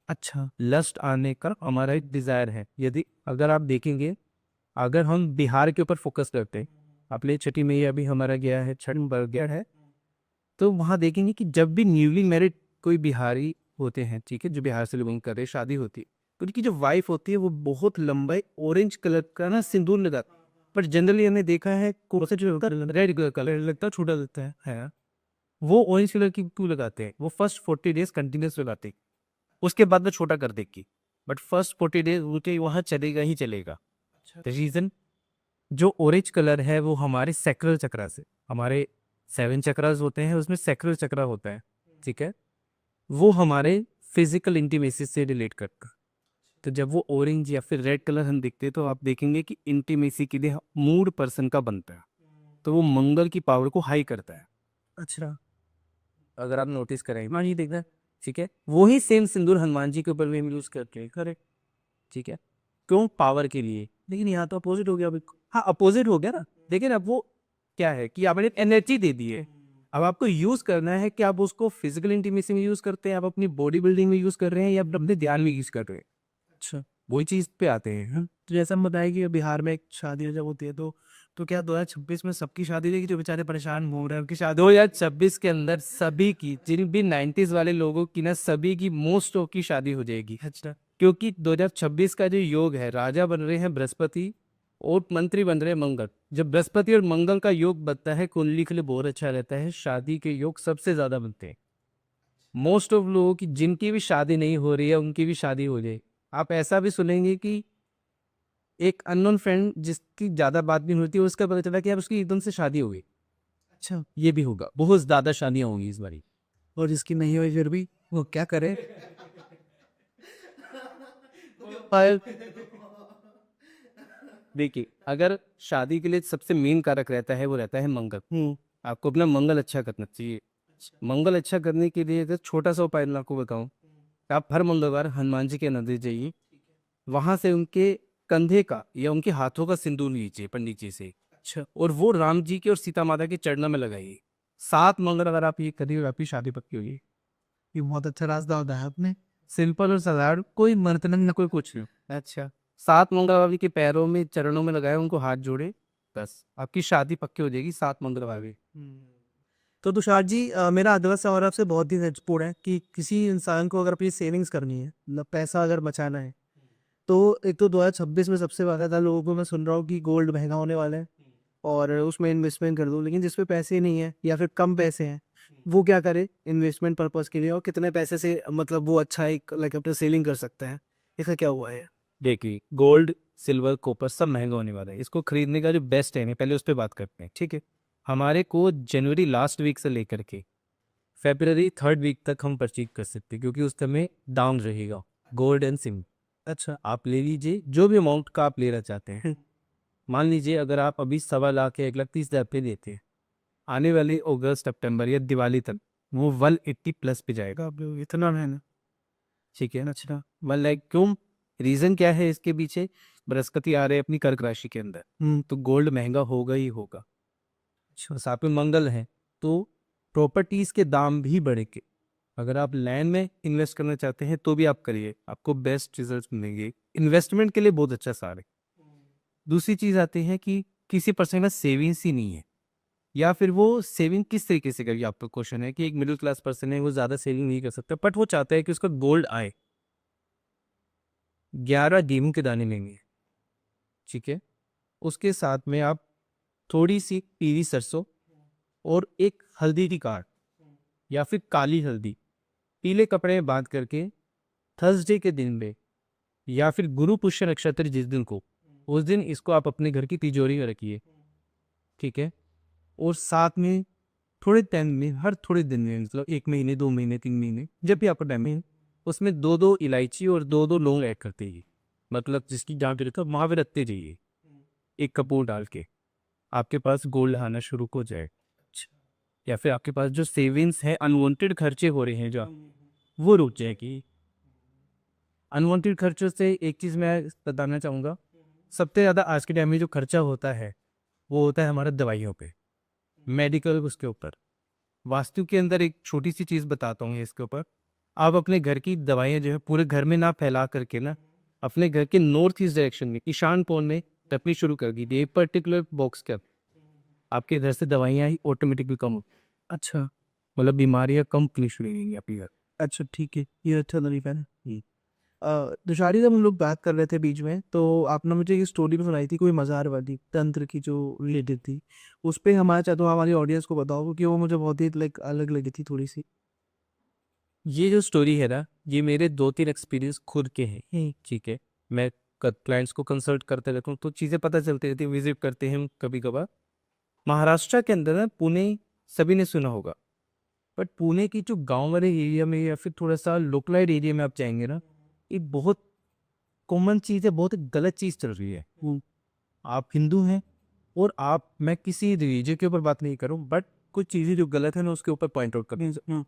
अच्छा। लस्ट आने का हमारा एक डिजायर है। यदि अगर आप देखेंगे, अगर हम बिहार के ऊपर फोकस करते हैं, अपने छठी मैया भी हमारा गया है, छठ बढ़ गया है, तो वहाँ देखेंगे कि जब भी न्यूली मैरिड कोई बिहारी होते हैं, ठीक है, जो बिहार से बिलोंग कर रहे हैं, शादी होती है, तो उनकी जो वाइफ होती है वो बहुत लंबा ऑरेंज कलर का ना सिंदूर लगाती है। पर जनरली हमने देखा है कौन सा जो रेड कलर लगता है, छोटा लगता है, वो ऑरेंज कलर की क्यों लगाते हैं? वो फर्स्ट 40 डेज कंटिन्यूस लगाते हैं, उसके बाद में छोटा कर देगी, बट फर्स्ट 40 डेज उनके वहाँ चलेगा ही चलेगा। रीजन, जो ऑरेंज कलर है वो हमारे सैक्रल चक्रा से, हमारे 7 चक्रास होते हैं उसमें सैक्रल चक्रा होता है। ठीक है, वो हमारे फिजिकल इंटीमेसी से रिलेट करता है। तो जब वो ऑरेंज या फिर रेड कलर हम देखते हैं तो आप देखेंगे कि इंटीमेसी के लिए मूड पर्सन का बनता है, तो वो मंगल की पावर को हाई करता है। अच्छा। अगर आप नोटिस करें मान ये देखना, ठीक है, वही सेम सिंदूर हनुमान जी के ऊपर भी हम यूज करते हैं, करेक्ट, ठीक है, क्यों, पावर के लिए। लेकिन यहाँ तो अपोजिट हो गया अभी। हाँ अपोजिट हो गया ना, लेकिन अब वो क्या है कि आपने एनर्जी दे दी है, अब आपको यूज करना है कि आप उसको फिजिकल इंटीमेसी में यूज करते हैं, आप अपनी बॉडी बिल्डिंग में यूज कर रहे हैं या अपने ध्यान में यूज कर रहे हैं, अच्छा। वही चीज पे आते हैं। हाँ? तो जैसा हम बताया कि बिहार में एक शादी जब होती है तो क्या 2026 में सबकी शादी रहेगी जो बेचारे परेशान हो रहे हैं उनकी शादी? 2026 के अंदर सभी की, जिन भी 90s वाले लोगों की ना, सभी की मोस्ट ऑफ की शादी हो जाएगी, अच्छा। क्योंकि 2026 का जो योग है, राजा बन रहे हैं बृहस्पति और मंत्री बन रहे हैं मंगल। जब बृहस्पति और मंगल का योग बनता है कुंडली के लिए बहुत अच्छा रहता है, शादी के योग सबसे ज्यादा बनते हैं। मोस्ट ऑफ लोगों की जिनकी भी शादी नहीं हो रही है उनकी भी शादी हो जाए। आप ऐसा भी सुनेंगे कि एक अननोन फ्रेंड जिसकी ज्यादा बात नहीं होती है उसका पता चला कि यार उसकी एकदम से शादी हो गई। अच्छा। ये भी होगा, बहुत ज्यादा शादियां होंगी इस बारी। और जिसकी नहीं हुई फिर भी वो क्या करे? पर देखिए, अगर शादी के लिए सबसे मेन कारक रहता है वो रहता है मंगल। आपको अपना मंगल अच्छा करना चाहिए। मंगल अच्छा करने के लिए अगर छोटा सा उपाय मैं आपको बताऊं, आप हर मंगलवार हनुमान जी के मंदिर जाइए, वहां से उनके कंधे का या उनके हाथों का सिंदूर लीजिए पंडित जी से, अच्छा। और वो राम जी के और सीता माता के चरणों में लगाइए। 7 मंगल अगर आप ये करिए आपकी शादी पक्की होगी। ये बहुत अच्छा रास्ता होता है आपने। सिंपल और साधारण, कोई मर्तना ना कोई कुछ नहीं। अच्छा, 7 मंगलवार के पैरों में चरणों में लगाए, उनको हाथ जोड़े, बस आपकी शादी पक्की हो जाएगी 7 मंगलवार भी। तो तुषार जी, मेरा अगला सवाल आपसे बहुत ही महत्वपूर्ण है कि किसी इंसान को अगर अपनी सेविंग्स करनी है, मतलब पैसा अगर बचाना है, तो एक तो 2026 में सबसे ज़्यादा लोगों को मैं सुन रहा हूँ कि गोल्ड महंगा होने वाला है और उसमें इन्वेस्टमेंट कर दो, लेकिन जिस पे पैसे नहीं है या फिर कम पैसे हैं वो क्या करे इन्वेस्टमेंट पर्पस के लिए, और कितने पैसे से मतलब वो अच्छा एक लाइक अपना सेलिंग कर सकता है? इसका क्या हुआ है? देखिए, गोल्ड सिल्वर कॉपर सब महंगा होने वाला है, इसको खरीदने का जो बेस्ट टाइम है पहले उस पर बात करते हैं, ठीक है। हमारे को जनवरी लास्ट वीक से लेकर के फेब्रवरी 3rd वीक तक हम परचेज कर सकते हैं, क्योंकि उस समय डाउन रहेगा गोल्ड एंड सिल्वर। अच्छा। आप ले लीजिए जो भी अमाउंट का आप लेना चाहते हैं। मान लीजिए अगर आप अभी 1.25 लाख या 1,30,000 पे देते हैं, आने वाले अगस्त सितंबर या दिवाली तक वो 180 प्लस पे जाएगा। बाप रे, इतना महंगा? ठीक है, अच्छा। 1 लाख क्यों, रीजन क्या है इसके पीछे, बृहस्पति आ रहे हैं अपनी कर्क राशि के अंदर, तो गोल्ड महंगा होगा ही होगा। अच्छा। साथ में मंगल है, तो प्रॉपर्टीज के दाम भी बढ़ेंगे। अगर आप लैंड में इन्वेस्ट करना चाहते हैं तो भी आप करिए, आपको बेस्ट रिजल्ट मिलेंगे, इन्वेस्टमेंट के लिए बहुत अच्छा सार है। दूसरी चीज आती है कि किसी पर्सन का सेविंग्स ही नहीं है, या फिर वो सेविंग किस तरीके से करिए, आपका क्वेश्चन है कि एक मिडिल क्लास पर्सन है वो ज्यादा सेविंग नहीं कर सकता, बट वो चाहता है कि उसका गोल्ड आए। 11 गेहूं के दाने लेंगे, ठीक है, उसके साथ में आप थोड़ी सी पीली सरसों और एक हल्दी की काट या फिर काली हल्दी पीले कपड़े में बांध करके थर्सडे के दिन में या फिर गुरु पुष्य नक्षत्र जिस दिन को, उस दिन इसको आप अपने घर की तिजोरी में रखिए, ठीक है। और साथ में थोड़े टाइम में, हर थोड़े दिन में, मतलब 1 महीने 2 महीने 3 महीने जब भी आपका टाइम है, उसमें 2-2 इलायची और 2-2 लौंग ऐड करते ही, मतलब जिसकी जहाँ पे रहता है वहाँ पे रखते जाइए, एक कपूर डाल के, आपके पास गोल्ड आना शुरू हो जाए। या फिर आपके पास जो सेविंग्स है, अनवांटेड खर्चे हो रहे हैं जो, वो रुक जाएगी। अनवांटेड खर्चों से एक चीज़ मैं बताना चाहूँगा, सबसे ज़्यादा आज के टाइम में जो खर्चा होता है वो होता है हमारा दवाइयों पे, मेडिकल उसके ऊपर। वास्तु के अंदर एक छोटी सी चीज़ बताता हूँ इसके ऊपर, आप अपने घर की दवाइयाँ जो है पूरे घर में ना फैला करके ना, अपने घर के नॉर्थ ईस्ट डायरेक्शन में ईशान कोण में रखनी शुरू कर दीजिए, एक पर्टिकुलर बॉक्स के अंदर। आपके घर से दवाइयाँ ही ऑटोमेटिकली कम हो, अच्छा। मतलब बीमारियाँ कम होनी शुरू हो जाएंगी आपके घर। अच्छा, ठीक है, ये अच्छा तरीका है। तुषारी, जब हम लोग बात कर रहे थे बीच में तो आपने मुझे ये स्टोरी भी सुनाई थी कोई मज़ार वाली तंत्र की जो रिलेटेड थी, उस पे हमारा चाहे तो हमारी ऑडियंस को बताओ क्योंकि वो मुझे बहुत ही लाइक अलग लगी थी थोड़ी सी। ये जो स्टोरी है ना, ये मेरे 2-3 एक्सपीरियंस खुद के हैं, ठीक है। मैं क्लाइंट्स को कंसल्ट करते रहता हूँ तो चीज़ें पता चलती रहती है, विजिट करते हैं हम कभी कभार। महाराष्ट्र के अंदर ना, पुणे सभी ने सुना होगा, बट पुणे की जो गांव वाले एरिया में या फिर थोड़ा सा लोकलाइट एरिया में आप जाएंगे ना, एक बहुत कॉमन चीज़ है, बहुत गलत चीज़ चल रही है। आप हिंदू हैं और आप, मैं किसी रिलीजन के ऊपर बात नहीं करूँ, बट कुछ चीज़ें जो गलत है मैं उसके ऊपर पॉइंट आउट करूँ।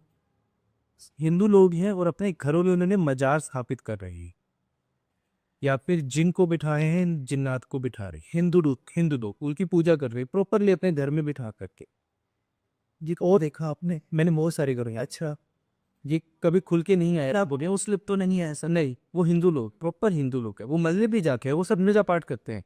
हिंदू लोग हैं और अपने घरों में उन्होंने मजार स्थापित कर रहे हैं, या फिर जिन को बिठाए हैं, जिन्नात को बिठा रहे हैं। हिंदू लोग उनकी पूजा कर रहे हैं प्रॉपरली अपने घर में बिठा करके। ये और देखा आपने, मैंने बहुत सारे घरों में, अच्छा ये कभी खुल के नहीं आया, आप बोले उस लिप तो नहीं है ऐसा नहीं, वो हिंदू लोग, प्रॉपर हिंदू लोग है, वो मस्जिद भी जाके है, वो सब पूजा पाठ करते हैं।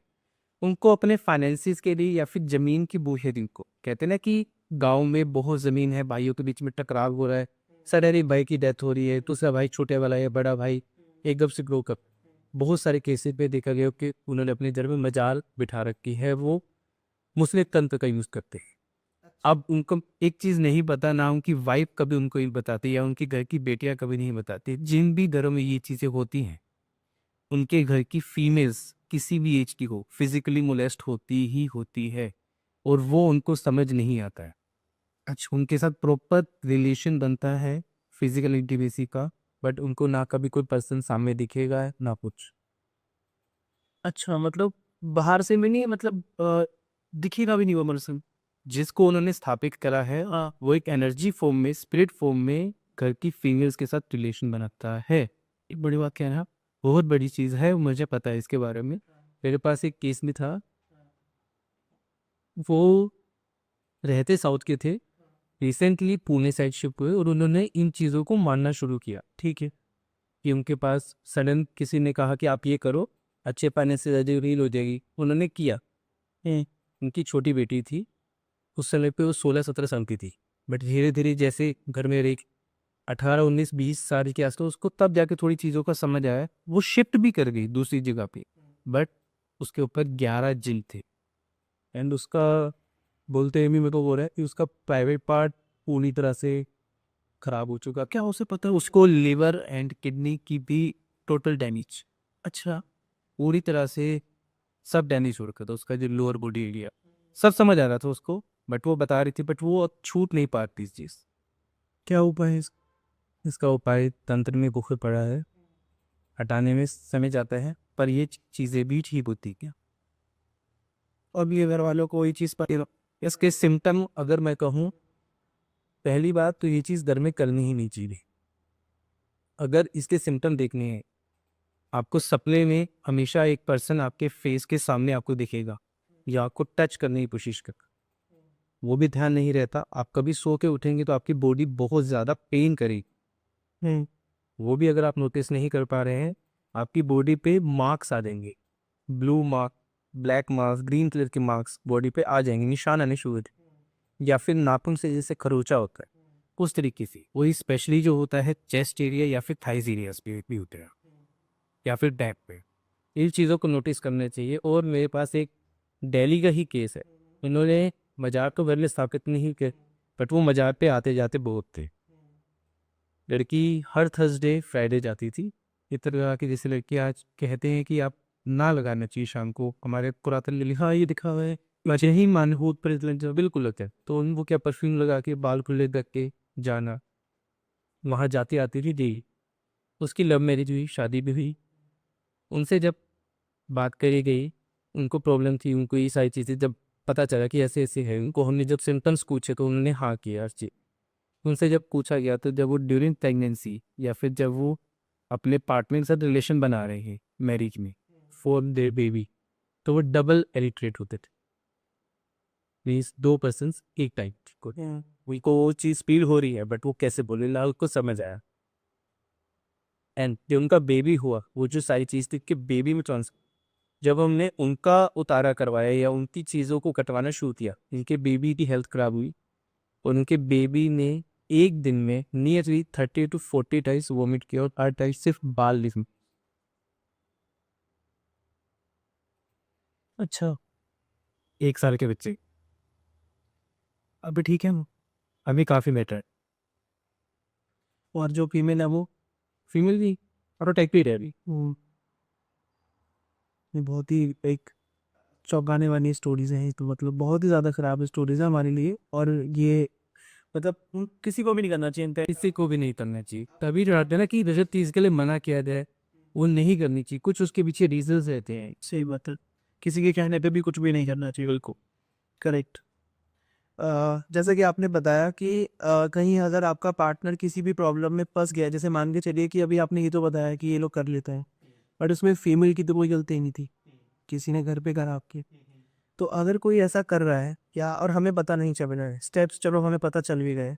उनको अपने फाइनेंसिस के लिए या फिर जमीन की बोझ है, जिनको कहते हैं ना कि गांव में बहुत जमीन है, भाइयों के बीच में टकराव हो रहा है, सडनली भाई की डेथ हो रही है, दूसरा भाई छोटे वाला है, बड़ा भाई एकदम से ग्रो कर, बहुत सारे केसेस पे देखा गया कि उन्होंने अपने घर में मजाल बिठा रखी है, वो मुस्लिम तंत्र का यूज करते हैं। अब उनको एक चीज नहीं पता, ना उनकी वाइफ कभी उनको ये बताती या उनकी घर की बेटियां कभी नहीं बताती, जिन भी घरों में ये चीजें होती हैं उनके घर की फीमेल्स किसी भी एज की हो फिजिकली मोलेस्ट होती ही होती है, और वो उनको समझ नहीं आता है। अच्छा, उनके साथ प्रॉपर रिलेशन बनता है फिजिकल इंटीमेसी का, बट उनको ना कभी कोई पर्सन सामने दिखेगा ना कुछ। अच्छा, मतलब बाहर से भी नहीं, मतलब दिखेगा भी नहीं वो पर्सन। जिसको उन्होंने स्थापित करा है हाँ। वो एक एनर्जी फॉर्म में, स्पिरिट फॉर्म में घर की फीमेल्स के साथ रिलेशन बनाता है। एक बड़ी बात कहना, बहुत बड़ी चीज़ है, मुझे पता है इसके बारे में। मेरे पास एक केस में था, वो रहते साउथ के थे, रिसेंटली पुणे साइड शिफ्ट हुए और उन्होंने इन चीज़ों को मानना शुरू किया। ठीक है, कि उनके पास सडन किसी ने कहा कि आप ये करो, अच्छे पाने से रील हो जाएगी, उन्होंने किया। उनकी छोटी बेटी थी, उस समय पे वो 16-17 साल की थी, बट धीरे धीरे जैसे घर में रही 18-19-20 साल के आसपास, उसको तब जाके थोड़ी चीज़ों का समझ आया, वो शिफ्ट भी कर गई दूसरी जगह पे, बट उसके ऊपर 11 जिन थे। एंड उसका, बोलते हैं भी मेरे को बोल रहा है कि उसका प्राइवेट पार्ट पूरी तरह से खराब हो चुका। क्या उसे पता है, उसको लिवर एंड किडनी की भी टोटल डैमेज, अच्छा। पूरी तरह से सब डैमेज हो रखा था, उसका जो लोअर बॉडी एरिया सब समझ आ रहा था उसको, बट वो बता रही थी, बट वो अब छूट नहीं पाती इस चीज़। क्या उपाय है इसका उपाय तंत्र में गुफे पड़ा है, हटाने में समय जाता है, पर ये चीज़ें भी ठीक होती क्या। अब ये घर वालों को ये चीज़ पता। इसके सिम्टम अगर मैं कहूँ, पहली बात तो ये चीज़ घर में करनी ही नहीं चाहिए। अगर इसके सिम्टम देखने हैं, आपको सपने में हमेशा एक पर्सन आपके फेस के सामने आपको दिखेगा या आपको टच करने की कोशिश कर, वो भी ध्यान नहीं रहता, आप कभी सो के उठेंगे तो आपकी बॉडी बहुत ज़्यादा पेन करेगी, वो भी अगर आप नोटिस नहीं कर पा रहे हैं, आपकी बॉडी पे मार्क्स आ जाएंगे, blue mark, black marks, green colour के मार्क्स बॉडी पे आ जाएंगे, निशान आने शुरू हो जाएंगे। या फिर नाखून से जैसे खरोचा होता है उस तरीके से, वही स्पेशली जो होता है चेस्ट एरिया या फिर थाइज एरिया पे भी होता है, या फिर बैक पे, इन चीज़ों को नोटिस करना चाहिए। और मेरे पास एक दिल्ली का ही केस है, उन्होंने मजार तो घर में स्थापित नहीं किया, बट वो मजार पे आते जाते बहुत थे। लड़की हर थर्सडे फ्राइडे जाती थी, इस तरह की जैसे लड़की आज कहते हैं कि आप ना लगाना चाहिए शाम को, हमारे पुरातन में लिखा ये दिखा हुआ है, वैसे ही मानहूत पर बिल्कुल लगता है, तो उनको क्या परफ्यूम लगा के बाल खुले रख के जाना, वहाँ जाती आती थी डेली। उसकी लव मैरिज हुई, शादी भी हुई, उनसे जब बात करी गई, उनको प्रॉब्लम थी, उनको ये सारी चीज़ें जब पता चला कि ऐसे ऐसे है उनको, हमने जब सिम्टम्स पूछे तो उन्होंने हाँ किया हर चीज़। उनसे जब पूछा गया तो जब वो ड्यूरिंग प्रेगनेंसी या फिर जब वो अपने पार्टनर के साथ रिलेशन बना रहे हैं मैरिज में फॉर देयर बेबी, तो वो डबल एलिट्रेट होते थे, मीन्स दो पर्सन्स एक टाइम को, उनको वो चीज़ फील हो रही है बट वो कैसे बोले ला उसको समझ आया। एंड जब उनका बेबी हुआ, वो जो सारी चीज़ थी कि बेबी में ट्रांस, जब हमने उनका उतारा करवाया या उनकी चीज़ों को कटवाना शुरू किया, इनके बेबी की हेल्थ खराब हुई और उनके बेबी ने एक दिन में नियरली 30 to 40 टाइम्स वॉमिट किया और 8 टाइम्स सिर्फ बाल लिखे। अच्छा। 1 साल के बच्चे, अभी ठीक है वो, अभी काफ़ी बेटर है। और जो फीमेल है वो? फीमेल भी प्रोटेक्टेड है अभी। ये बहुत ही एक चौंकाने वाली स्टोरीज हैं, तो मतलब बहुत ही ज़्यादा ख़राब स्टोरीज है हमारे लिए, और ये मतलब किसी को भी नहीं करना चाहिए इनका। किसी को भी नहीं करना चाहिए, तभी जो आते हैं ना कि रजत चीज़ के लिए मना किया जाए, वो नहीं करनी चाहिए। कुछ उसके पीछे रीजंस रहते हैं। सही बात है। किसी के कहने पे भी कुछ भी नहीं करना चाहिए। बिल्कुल। करेक्ट। जैसे कि आपने बताया कि कहीं अगर आपका पार्टनर किसी भी प्रॉब्लम में फँस गया है, जैसे मान के चलिए कि अभी आपने ये तो बताया कि ये लोग कर लेते हैं, बट उसमें फीमेल की तो कोई गलती नहीं थी, किसी ने घर पे करा आपके। तो अगर कोई ऐसा कर रहा है या और हमें पता नहीं चल रहा है, स्टेप्स चलो हमें पता चल भी गए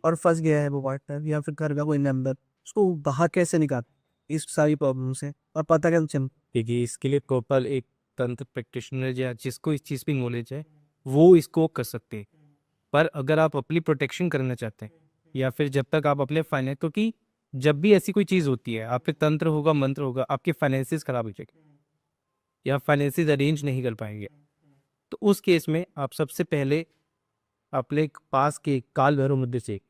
और फँस गया है वो पार्टनर या फिर घर का कोई मेंबर, उसको बाहर कैसे निकालें इस सारी प्रॉब्लम से और पता कैसे चले? देखिए, इसके लिए प्रॉपर एक तंत्र प्रैक्टिशनर या जिसको इस चीज़ की नॉलेज है, वो इसको कर सकते हैं। पर अगर आप अपनी प्रोटेक्शन करना चाहते हैं या फिर जब तक आप अपने फाइनेंस, क्योंकि जब भी ऐसी कोई चीज़ होती है, आप पे तंत्र होगा, मंत्र होगा, आपके फाइनेंसेस खराब हो जाएंगे या फाइनेंसेस अरेंज नहीं कर पाएंगे। तो उस केस में आप सबसे पहले अपने पास के काल भैरव मंदिर से,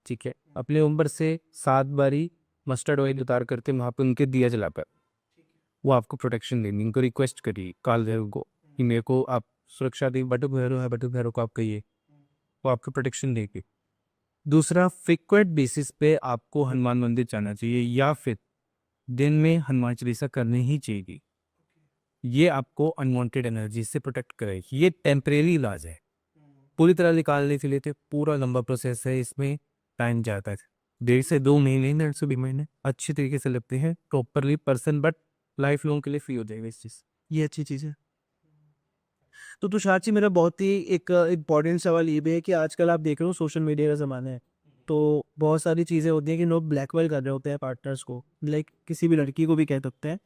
ठीक है, अपने उम्र से 7 बारी मस्टर्ड ऑयल उतार करते वहाँ पे उनके दिया जला पर वो आपको प्रोटेक्शन देंगे। उनको रिक्वेस्ट करिए काल भैरव को कि मेरे को आप सुरक्षा दी, बटुक भैरव है, बटुक भैरव को आप कहिए, वो आपको प्रोटेक्शन देंगे। दूसरा, फ्रिक्वेंट बेसिस पे आपको हनुमान मंदिर जाना चाहिए या फिर दिन में हनुमान चालीसा करनी ही चाहिए। ये आपको अनवांटेड एनर्जी से प्रोटेक्ट करेगी। ये टेम्परेरी इलाज है, पूरी तरह निकालने के लिए तो पूरा लंबा प्रोसेस है, इसमें टाइम जाता है। 1.5 से 2 महीने, 1.5 से 2 महीने अच्छी तरीके से लगते हैं properly person, but life long के लिए फ्री हो जाएगा इस चीज़। ये अच्छी चीज़ है। तो तुषार जी, मेरा बहुत ही एक इम्पॉर्टेंट सवाल ये भी है कि आजकल आप देख रहे हो सोशल मीडिया का ज़माना है, तो बहुत सारी चीज़ें होती हैं कि लोग ब्लैकमेल कर रहे होते हैं पार्टनर्स को, लाइक किसी भी लड़की को भी कह सकते हैं,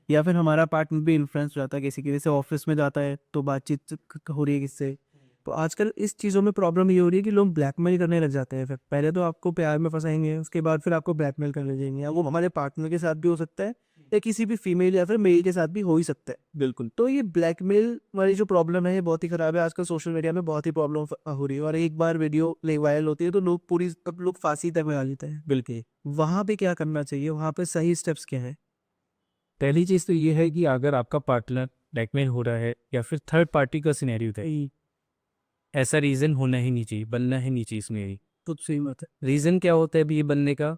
या फिर हमारा पार्टनर भी इन्फ्लुएंस हो जाता है किसी की, जैसे ऑफिस में जाता है तो बातचीत हो रही है किससे। तो आजकल इस चीज़ों में प्रॉब्लम ये हो रही है कि लोग ब्लैकमेल करने लग जाते हैं। फिर पहले तो आपको प्यार में फंसाएंगे, उसके बाद फिर आपको ब्लैकमेल करने जाएंगे, या वो हमारे पार्टनर के साथ भी हो सकता है या किसी भी फीमेल या फिर मेल के साथ भी हो ही सकता है। बिल्कुल। तो ये ब्लैकमेल वाली जो प्रॉब्लम है ये बहुत ही खराब है। आजकल सोशल मीडिया में बहुत ही प्रॉब्लम हो रही है, और एक बार वीडियो वायरल होती है तो लोग पूरी अब लोग फांसी तक लगा लेते हैं। बिल्कुल। वहां पे क्या करना चाहिए, वहां पे सही स्टेप्स क्या है? पहली चीज़ तो ये है कि अगर आपका पार्टनर ब्लैकमेल हो रहा है या फिर थर्ड पार्टी का सिनेरियो है, ऐसा रीज़न होना ही नहीं चाहिए, बनना ही नहीं चाहिए इसमें। तो सही बात है। रीज़न क्या होता है अभी ये बनने का?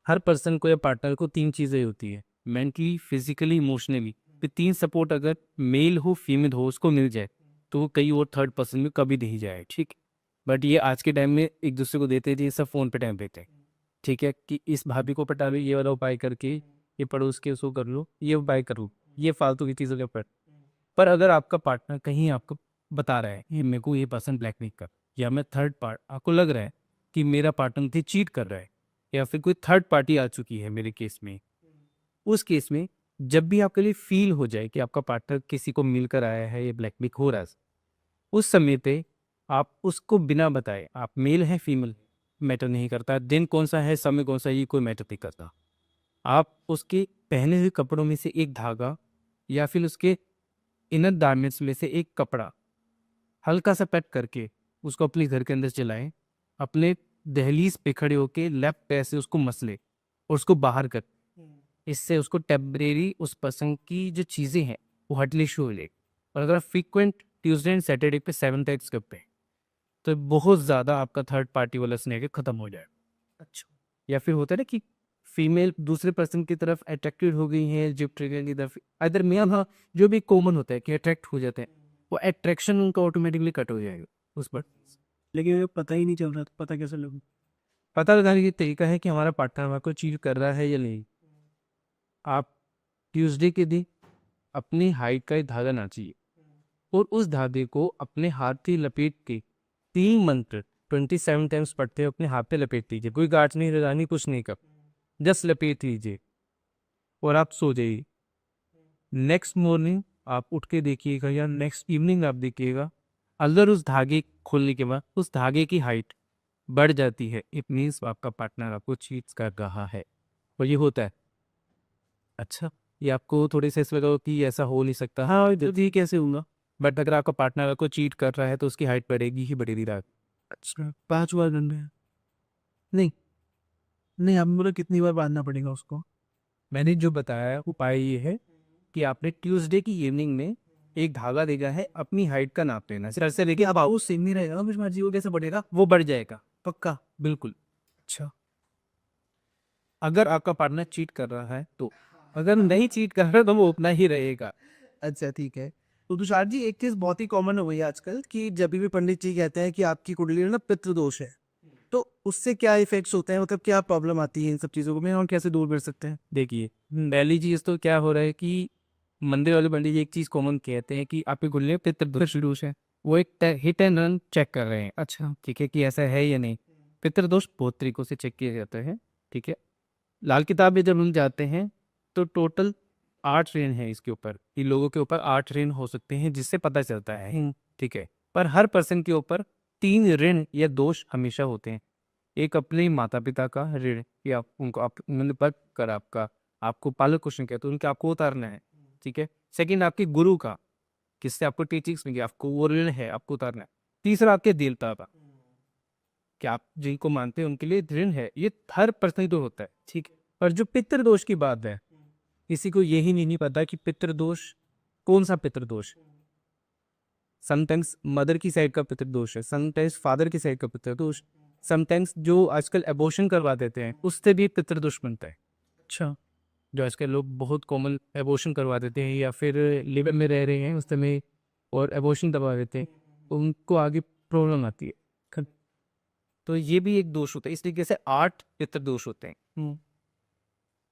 हर पर्सन को या पार्टनर को 3 चीज़ें होती है, मेंटली, फिजिकली, इमोशनली। तो 3 सपोर्ट अगर मेल हो, फीमेल हो, उसको मिल जाए, तो वो कहीं और थर्ड पर्सन में कभी नहीं जाए, ठीक? बट ये आज के टाइम में एक दूसरे को देते हैं, ये सब फ़ोन पे टाइम देते हैं, ठीक है? कि इस भाभी को पटा लो, ये वाला उपाय करके, ये पड़ोस के उसको कर लो, ये उपाय करो, ये फालतू की चीज़ों के ऊपर। पर अगर आपका पार्टनर कहीं आपको बता रहा है कि मेरे को ये पर्सन ब्लैकमेल कर, या मैं थर्ड पार्ट, आपको लग रहा है कि मेरा पार्टनर मुझे चीट कर रहा है या फिर कोई थर्ड पार्टी आ चुकी है मेरे केस में, उस केस में जब भी आपके लिए फील हो जाए कि आपका पार्टनर किसी को मिलकर आया है, ये ब्लैकमेल हो रहा है, उस समय पे आप उसको बिना बताए, आप मेल है फीमेल मैटर नहीं करता, दिन कौन सा है, समय कौन सा है, ये कोई मैटर नहीं करता। आप उसके पहने हुए कपड़ों में से एक धागा या फिर उसके इनर गारमेंट्स में से एक कपड़ा हल्का सा पैक करके उसको अपने घर के अंदर चलाएं, अपने दहलीज पे खड़े होके लेफ्ट पैर से उसको मसले और उसको बाहर कर। इससे उसको टेम्परेरी उस पर्सन की जो चीज़ें हैं वो हटने शुरू हो जाएगी। और अगर फ्रीक्वेंट ट्यूसडे एंड सैटरडे पे 7 टैक्स करते हैं तो बहुत ज़्यादा आपका थर्ड पार्टी वाला स्नेह खत्म हो जाएगा। अच्छा। या फिर होता है ना कि फीमेल दूसरे पर्सन की तरफ अट्रैक्टेड हो गई है, जो ट्रिगर की तरफ अदर मेल, हाँ, जो भी कॉमन होता है कि अट्रैक्ट हो जाते हैं, वो अट्रैक्शन उनका ऑटोमेटिकली कट हो जाएगा उस पर। लेकिन मुझे पता ही नहीं चल रहा, तो पता कैसे लगूं? पता लगाने की तरीका है कि हमारा पार्टनर हमारे को चीट कर रहा है या नहीं। आप ट्यूसडे के दिन अपनी हाइट का एक धागा नाचिए और उस धागे को अपने हाथ से लपेट के 3 मंत्र 27 टाइम्स पढ़ते हुए अपने हाथ पे लपेट लीजिए। कोई गांठ नहीं लगानी, कुछ नहीं कर, जस्ट लपेट लीजिए और आप सो जाइए। नेक्स्ट मॉर्निंग आप उठ के देखिएगा या नेक्स्ट इवनिंग आप देखिएगा, अगर उस धागे खोलने के बाद उस धागे की हाइट बढ़ जाती है, इट मीन्स आपका पार्टनर आपको चीट कर रहा है। और ये होता है। अच्छा, ये आपको थोड़ी सा ऐसा लगा कि ऐसा हो नहीं सकता, हाँ, तो ये कैसे होगा? बट अगर आपका पार्टनर आपको चीट कर रहा है तो उसकी हाइट बढ़ेगी ही बढ़ेगी रात। अच्छा, 5 बार करना है? नहीं, नहीं, आपने बोला कितनी बार बांधना पड़ेगा उसको? मैंने जो बताया उपाय ये है कि आपने ट्यूसडे की इवनिंग में एक धागा देखा है, अपनी हाइट का नाप लेना, सर से लेके अब वो सेम नहीं रहेगा फिर मर्जी, वो कैसे बढ़ेगा? वो बढ़ जाएगा। पक्का? बिल्कुल। अच्छा। अगर आपका पार्टनर चीट कर रहा है तो, अगर नहीं चीट कर रहा है तो वो उतना ही रहेगा। अच्छा, ठीक है। तो तुषार जी, एक चीज़ बहुत ही कॉमन हो गई है आजकल कि जब भी पंडित जी कहते हैं कि आपकी कुंडली में ना पितृदोष है, तो उससे क्या इफ़ेक्ट्स होते हैं? मतलब क्या प्रॉब्लम आती है इन सब चीज़ों में और कैसे दूर कर सकते हैं? देखिए, पहली चीज़ तो क्या हो रहा है कि मंदिर वाले पंडित जी एक चीज़ कॉमन कहते हैं कि आपकी कुंडली में पितृदोष दोष है। वो एक हिट एंड रन चेक कर रहे हैं। अच्छा, ठीक है, कि ऐसा है या नहीं। पितृदोष बहुत तरीकों से चेक किया जाता है, ठीक है। लाल किताब में जब हम जाते हैं तो टोटल 8 ऋण हैं इसके ऊपर, कि लोगों के ऊपर 8 ऋण हो सकते हैं जिससे पता चलता है, ठीक है। पर हर पर्सन के ऊपर 3 ऋण या दोष हमेशा होते हैं। एक अपने माता-पिता का ऋण, कि आप उनको आप उन्होंने बच कर आपको पालन पोषण किया तो उनके आपको उतारना है, ठीक है। सेकंड आपके गुरु का, किससे आपको टीचिंग्स मिली, आपको वो ऋण है, आपको उतारना है। तीसरा आपके देवता का, कि आप जिनको मानते हैं उनके लिए ऋण है। ये हर पर्सन को होता है, ठीक है। पर जो पितृदोष की बात है, किसी को यही नहीं पता कि पितृदोष कौन-सा पितृदोष है। समटाइम्स मदर की साइड का पितृदोष है, समटाइम्स फादर की साइड का पितृदोष, समटाइम्स जो आजकल अबॉर्शन करवा देते हैं उससे भी पितृदोष बनता है। अच्छा। जो आजकल लोग बहुत कॉमन अबॉर्शन करवा देते हैं या फिर लिव इन में रह रहे हैं उस समय और अबॉर्शन करवा देते हैं, उनको आगे प्रॉब्लम आती है। तो ये भी एक दोष होता है। इस तरीके से 8 पितृदोष होते हैं।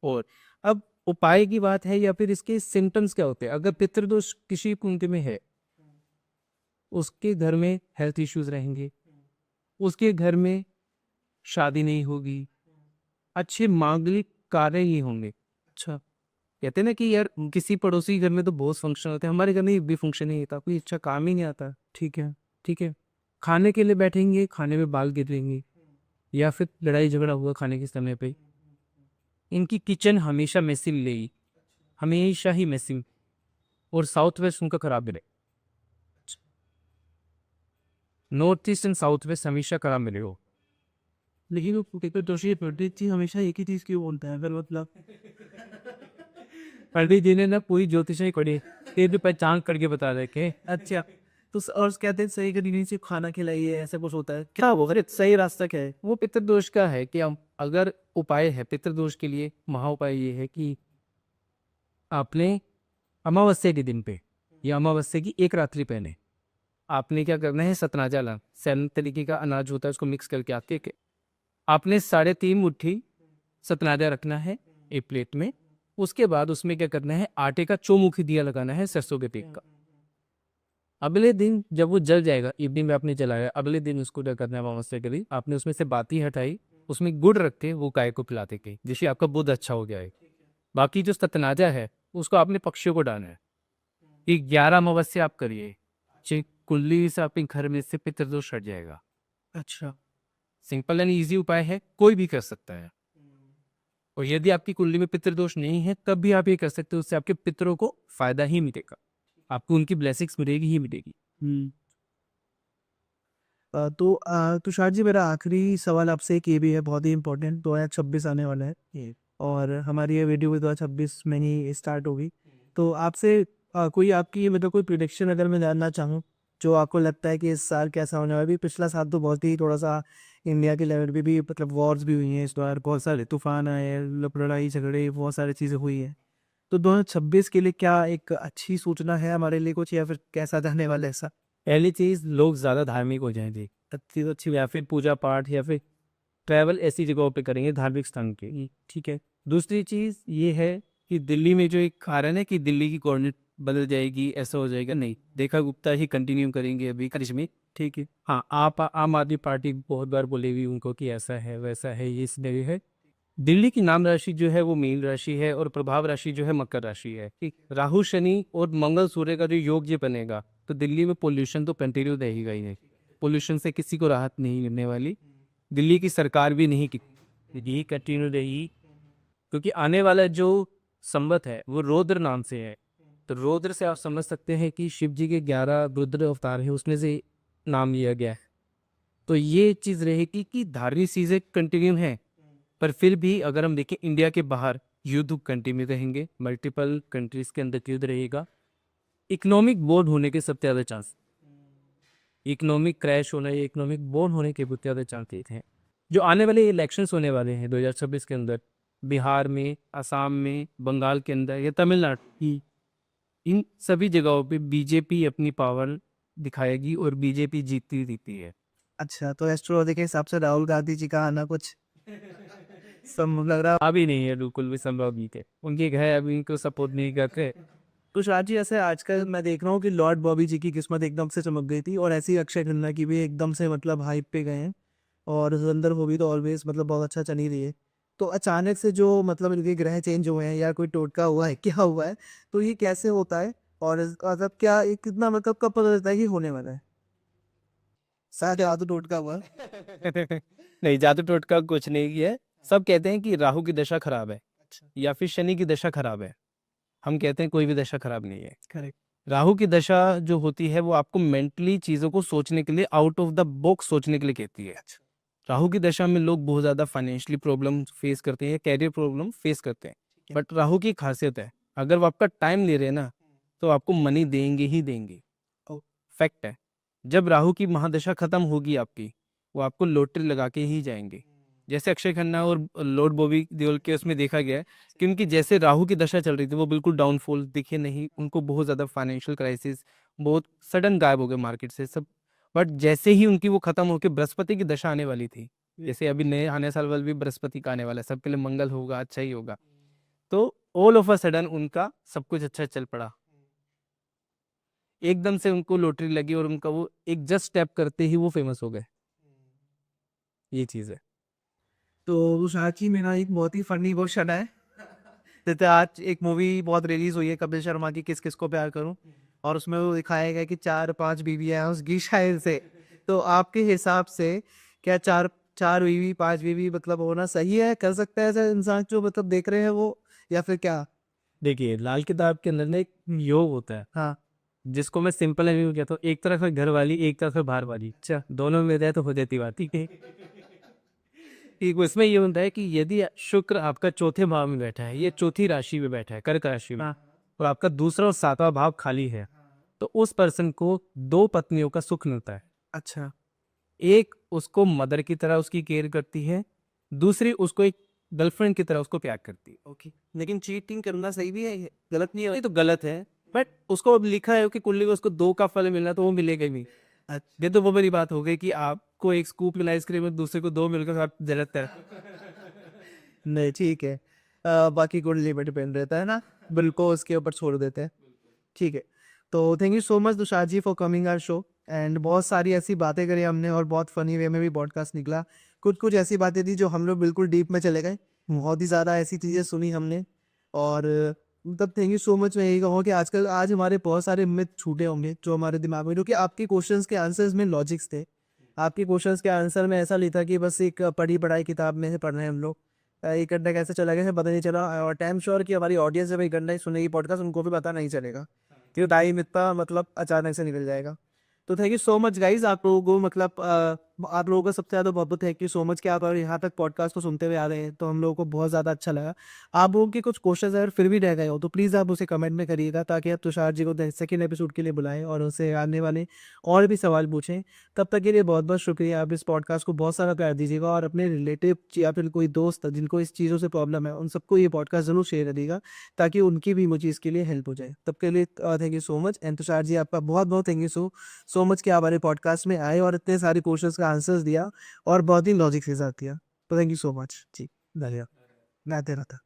और अब उपाय की बात है या फिर इसके सिम्पटम्स क्या होते हैं? अगर पितृदोष किसी कुंडली में है, उसके घर में हेल्थ इश्यूज रहेंगे, उसके घर में शादी नहीं होगी, अच्छे मांगलिक कार्य ही होंगे। अच्छा, कहते हैं ना कि यार किसी पड़ोसी के घर में तो बहुत फंक्शन होते हैं, हमारे घर में एक भी फंक्शन नहीं होता, कोई अच्छा काम ही नहीं आता। ठीक है, ठीक है। खाने के लिए बैठेंगे, खाने में बाल गिरेंगे या फिर लड़ाई झगड़ा हुआ खाने के समय पे, इनकी किचन हमेशा मेसी मिलेगी, हमेशा ही मेसी। और साउथ वेस्ट उनका खराब मिले, north east and south west हमेशा खराब मिले हो। लेकिन वो पितृदोषी पंडित जी हमेशा एक ही चीज़ क्यों बोलते हैं फिर मतलब? पंडित जी ने ना पूरी ज्योतिष ही पढ़ी, फिर भी पहचान करके बता रहे के। अच्छा, तो और कहते हैं सही तरीके से खाना खिलाइए, ऐसा कुछ होता है क्या? वो अरे सही रास्ता क्या है? वो पितृदोष का है कि हम अगर उपाय है पितृदोष के लिए, महा उपाय ये है कि आपने अमावस्या के दिन पे या अमावस्या की एक रात्रि पहले आपने क्या करना है, सतनाजा ला 7 तरीके का अनाज होता है उसको मिक्स करके आते के आपने 3.5 मुट्ठी सतनाजा रखना है एक प्लेट में। उसके बाद उसमें क्या करना है, आटे का चौमुखी दिया लगाना है सरसों के तेल का। अगले दिन जब वो जल जाएगा, इवनिंग में आपने जलाया, अगले दिन उसको क्या करना है, अमावस्या के दिन आपने उसमें से बाती हटाई, उसमें गुड़ रख के वो गाय को पिलाते गई, जिससे आपका बुध अच्छा हो गया है। बाकी जो सतनाजा है उसको आपने पक्षियों को डालना है। ये 11 अमावस्या आप करिए, कुल्ली से आपके घर में से पितृदोष हट जाएगा। अच्छा। सिंपल एंड इजी उपाय है, कोई भी कर सकता है। और यदि आपकी कुंडली में पितृदोष नहीं है तब भी आप ये कर सकते हो, उससे आपके पितरों को फायदा ही मिलेगा, आपको उनकी ब्लेसिंग्स मिलेगी ही मिलेगी। तो तुषार जी, मेरा आखिरी सवाल आपसे एक ये भी है, बहुत ही इम्पोर्टेंट। 2026 आने वाला है और हमारी ये वीडियो भी 2026 में ही स्टार्ट होगी। तो आपसे कोई आपकी मतलब कोई प्रिडिक्शन अगर मैं जानना चाहूँ, जो आपको लगता है कि इस साल कैसा होने वाला है? अभी पिछला साल तो बहुत ही थोड़ा-सा इंडिया के लेवल पे भी मतलब वॉर्स भी हुई हैं इस बार, बहुत सारे तूफ़ान आए हैं, लड़ाई झगड़े, बहुत सारी चीज़ें हुई हैं। तो 2026 के लिए क्या एक अच्छी सूचना है हमारे लिए कुछ, या फिर कैसा जाने वाला है ऐसा? पहली चीज, लोग ज्यादा धार्मिक हो जाएंगे, अच्छी अच्छी या फिर पूजा पाठ या फिर ट्रैवल ऐसी जगहों पे करेंगे धार्मिक स्थान के, ठीक है। दूसरी चीज ये है कि दिल्ली में जो एक कारण है कि दिल्ली की गवर्नमेंट बदल जाएगी, ऐसा हो जाएगा, नहीं, देखा गुप्ता ही कंटिन्यू करेंगे अभी कश्मीर, ठीक है। हाँ, आप आम आदमी पार्टी बहुत बार बोलेगी उनको कि ऐसा है वैसा है, ये सिनेरियो है। दिल्ली की नाम राशि जो है वो मीन राशि है और प्रभाव राशि जो है मकर राशि है, ठीक। राहु शनि और मंगल सूर्य का जो योग ये बनेगा तो दिल्ली में पोल्यूशन तो कंटिन्यू रहेगा ही नहीं, पोल्यूशन से किसी को राहत नहीं मिलने वाली, दिल्ली की सरकार भी नहीं, यही कंटिन्यू रहेगी। क्योंकि आने वाला जो संवत है वो रौद्र नाम से है, तो रौद्र से आप समझ सकते हैं कि शिव जी के 11 रुद्र अवतार है उसमें से नाम लिया गया है। तो ये चीज़ रहेगी कि धार्मिक चीज़ें कंटिन्यू हैं, पर फिर भी अगर हम देखें इंडिया के बाहर युद्ध कंटिन्यू रहेंगे, मल्टीपल कंट्रीज के अंदर युद्ध रहेगा, इकोनॉमिक बोर्ड होने के सबसे ज़्यादा चांस, इकोनॉमिक क्रैश होने या इकोनॉमिक बोर्ड होने के बहुत ज़्यादा चांसेस हैं। जो आने वाले इलेक्शंस होने वाले हैं 2026 के अंदर, बिहार में, असम में, बंगाल के अंदर या तमिलनाडु, इन सभी जगहों पे बीजेपी अपनी पावर दिखाएगी और बीजेपी जीतती जीतती है। अच्छा, तो एस्ट्रोलॉजी के हिसाब से राहुल गांधी जी का आना कुछ संभव लग रहा। अभी नहीं है, बिल्कुल भी संभव नहीं थे, उनके घर अभी उनको सपोर्ट नहीं करते। तुषार जी, ऐसे आजकल मैं देख रहा हूँ कि लॉर्ड बॉबी जी की किस्मत एकदम से चमक गई थी और ऐसे ही अक्षय खन्ना की भी एकदम से मतलब हाइप पे गए हैं। और धुरंधर मूवी तो ऑलवेज मतलब बहुत अच्छा चल ही रही है। तो अचानक से जो मतलब इनके ग्रह चेंज हुए हैं या कोई टोटका हुआ है, क्या हुआ है, तो ये कैसे होता है? और मतलब क्या ये कितना मतलब कब पता चलता है कि होने वाला है? शायद जादू टोटका हुआ। नहीं, जादू टोटका कुछ नहीं है। सब कहते हैं कि राहु की दशा खराब है अच्छा। या फिर शनि की दशा खराब है। हम कहते हैं कोई भी दशा खराब नहीं है। करेक्ट। राहु की दशा जो होती है वो आपको मेंटली चीज़ों को सोचने के लिए, आउट ऑफ द बॉक्स सोचने के लिए कहती है। अच्छा। राहु की दशा में लोग बहुत ज़्यादा फाइनेंशियली प्रॉब्लम फेस करते हैं या कैरियर प्रॉब्लम फेस करते हैं। ठीक है। बट राहु की खासियत है, अगर वो आपका टाइम ले रहे हैं ना, तो आपको मनी देंगे ही देंगे। ओ। फैक्ट है। जब राहु की महादशा खत्म होगी आपकी, वो आपको लॉटरी लगा के ही जाएंगे। जैसे अक्षय खन्ना और लॉर्ड बॉबी देओल के उसमें देखा गया है कि उनकी जैसे राहु की दशा चल रही थी वो बिल्कुल डाउनफॉल दिखे नहीं, उनको बहुत ज़्यादा फाइनेंशियल क्राइसिस, बहुत सडन गायब हो गए मार्केट से सब। बट जैसे ही उनकी वो खत्म होकर बृहस्पति की दशा आने वाली थी, जैसे अभी नए आने साल वाले भी बृहस्पति का आने वाला है, सबके लिए मंगल होगा, अच्छा ही होगा, तो ऑल ऑफ अ सडन उनका सब कुछ अच्छा चल पड़ा। एकदम से उनको लॉटरी लगी और उनका वो एक जस्ट स्टेप करते ही वो फेमस हो गए। ये चीज़ है। तो तुषार जी, मेरा एक बहुत ही फनी क्वेश्चन है। जैसे आज एक मूवी बहुत रिलीज हुई है कपिल शर्मा की, किस किस को प्यार करूं, और उसमें वो दिखाया गया कि 4-5 बीवियां हैं उसकी शायद से। तो आपके हिसाब से क्या चार चार बीवी 5 बीवी मतलब होना सही है? कर सकता है ऐसा इंसान जो मतलब देख रहे हैं वो, या फिर क्या? देखिए, लाल किताब के अंदर ना एक योग होता है, हाँ। जिसको मैं सिंपल रिव्यू कहता हूँ। एक तरफ है घर वाली, एक तरफ है बाहर वाली, अच्छा। दोनों में जाए तो हो जाती बात, ठीक है। ठीक, उसमें ये होता है कि यदि शुक्र आपका चौथे भाव में बैठा है, ये चौथी राशि में बैठा है, कर्क राशि में, हाँ। और आपका दूसरा और सातवां भाव खाली है, तो उस पर्सन को दो पत्नियों का सुख मिलता है। अच्छा। एक उसको मदर की तरह उसकी केयर करती है, दूसरी उसको एक गर्लफ्रेंड की तरह उसको प्यार करती है। ओके। लेकिन चीटिंग करना सही भी है, ये गलत नहीं है? ये तो गलत है, बट उसको अब लिखा है कि कुंडली में उसको दो का फल मिलना, तो वो मिलेगा ही नहीं। अच्छा। ये तो वो बड़ी बात हो गई कि आपको एक स्कूप मिला आइसक्रीम में, दूसरे को दो मिलकर आप जलत है। नहीं, ठीक है। बाकी कुंडली पे डिपेंड रहता है ना, बिल्कुल उसके ऊपर छोड़ देते हैं। ठीक है। तो thank you so much Tushar ji for coming our show. And बहुत सारी ऐसी बातें करी हमने और बहुत फनी वे में भी पॉडकास्ट निकला। कुछ कुछ ऐसी बातें थी जो हम लोग बिल्कुल डीप में चले गए। बहुत ही ज़्यादा ऐसी चीज़ें सुनी हमने। और मतलब थैंक यू सो मच। मैं यही कहूँगा कि आजकल आज हमारे बहुत सारे मिथ छूटे होंगे जो हमारे दिमाग में, क्योंकि आपके क्वेश्चंस के आंसर्स में लॉजिक्स थे। आपके क्वेश्चंस के आंसर में ऐसा नहीं था कि बस एक पढ़ी पढ़ाई किताब में से पढ़ रहे हैं हम लोग। 1 घंटा कैसे चला गया है पता नहीं चला, और टाइम श्योर कि हमारी ऑडियंस जब 1 घंटा ही सुनेगी पॉडकास्ट उनको भी पता नहीं चलेगा कि टाइम इतना मतलब अचानक से निकल जाएगा। तो thank you so much guys, आप लोगों को मतलब आप लोगों का सबसे ज़्यादा बहुत बहुत थैंक यू सो मच कि आप और यहाँ तक पॉडकास्ट को सुनते हुए आ रहे हैं, तो हम लोगों को बहुत ज़्यादा अच्छा लगा। आप लोगों के कुछ क्वेश्चन अगर फिर भी रह गए हो तो प्लीज़ आप उसे कमेंट में करिएगा, ताकि आप तुषार जी को सेकेंड एपिसोड के लिए बुलाएं और उनसे आने वाले और भी सवाल पूछें। तब तक के लिए बहुत बहुत शुक्रिया। आप इस पॉडकास्ट को बहुत सारा प्यार दीजिएगा और अपने रिलेटिव या फिर कोई दोस्त जिनको इस चीज़ों से प्रॉब्लम है उन सबको ये पॉडकास्ट ज़रूर शेयर करिएगा, ताकि उनकी भी मुझे इसके लिए हेल्प हो जाए। तब के लिए thank you so much. And Tushar ji, आपका बहुत बहुत थैंक यू सो मच कि आप हमारे पॉडकास्ट में आए और इतने सारे क्वेश्चंस का आंसर्स दिया और बहुत ही लॉजिक के साथ दिया। तो थैंक यू सो मच जी। धन्यवाद। राधे राधे।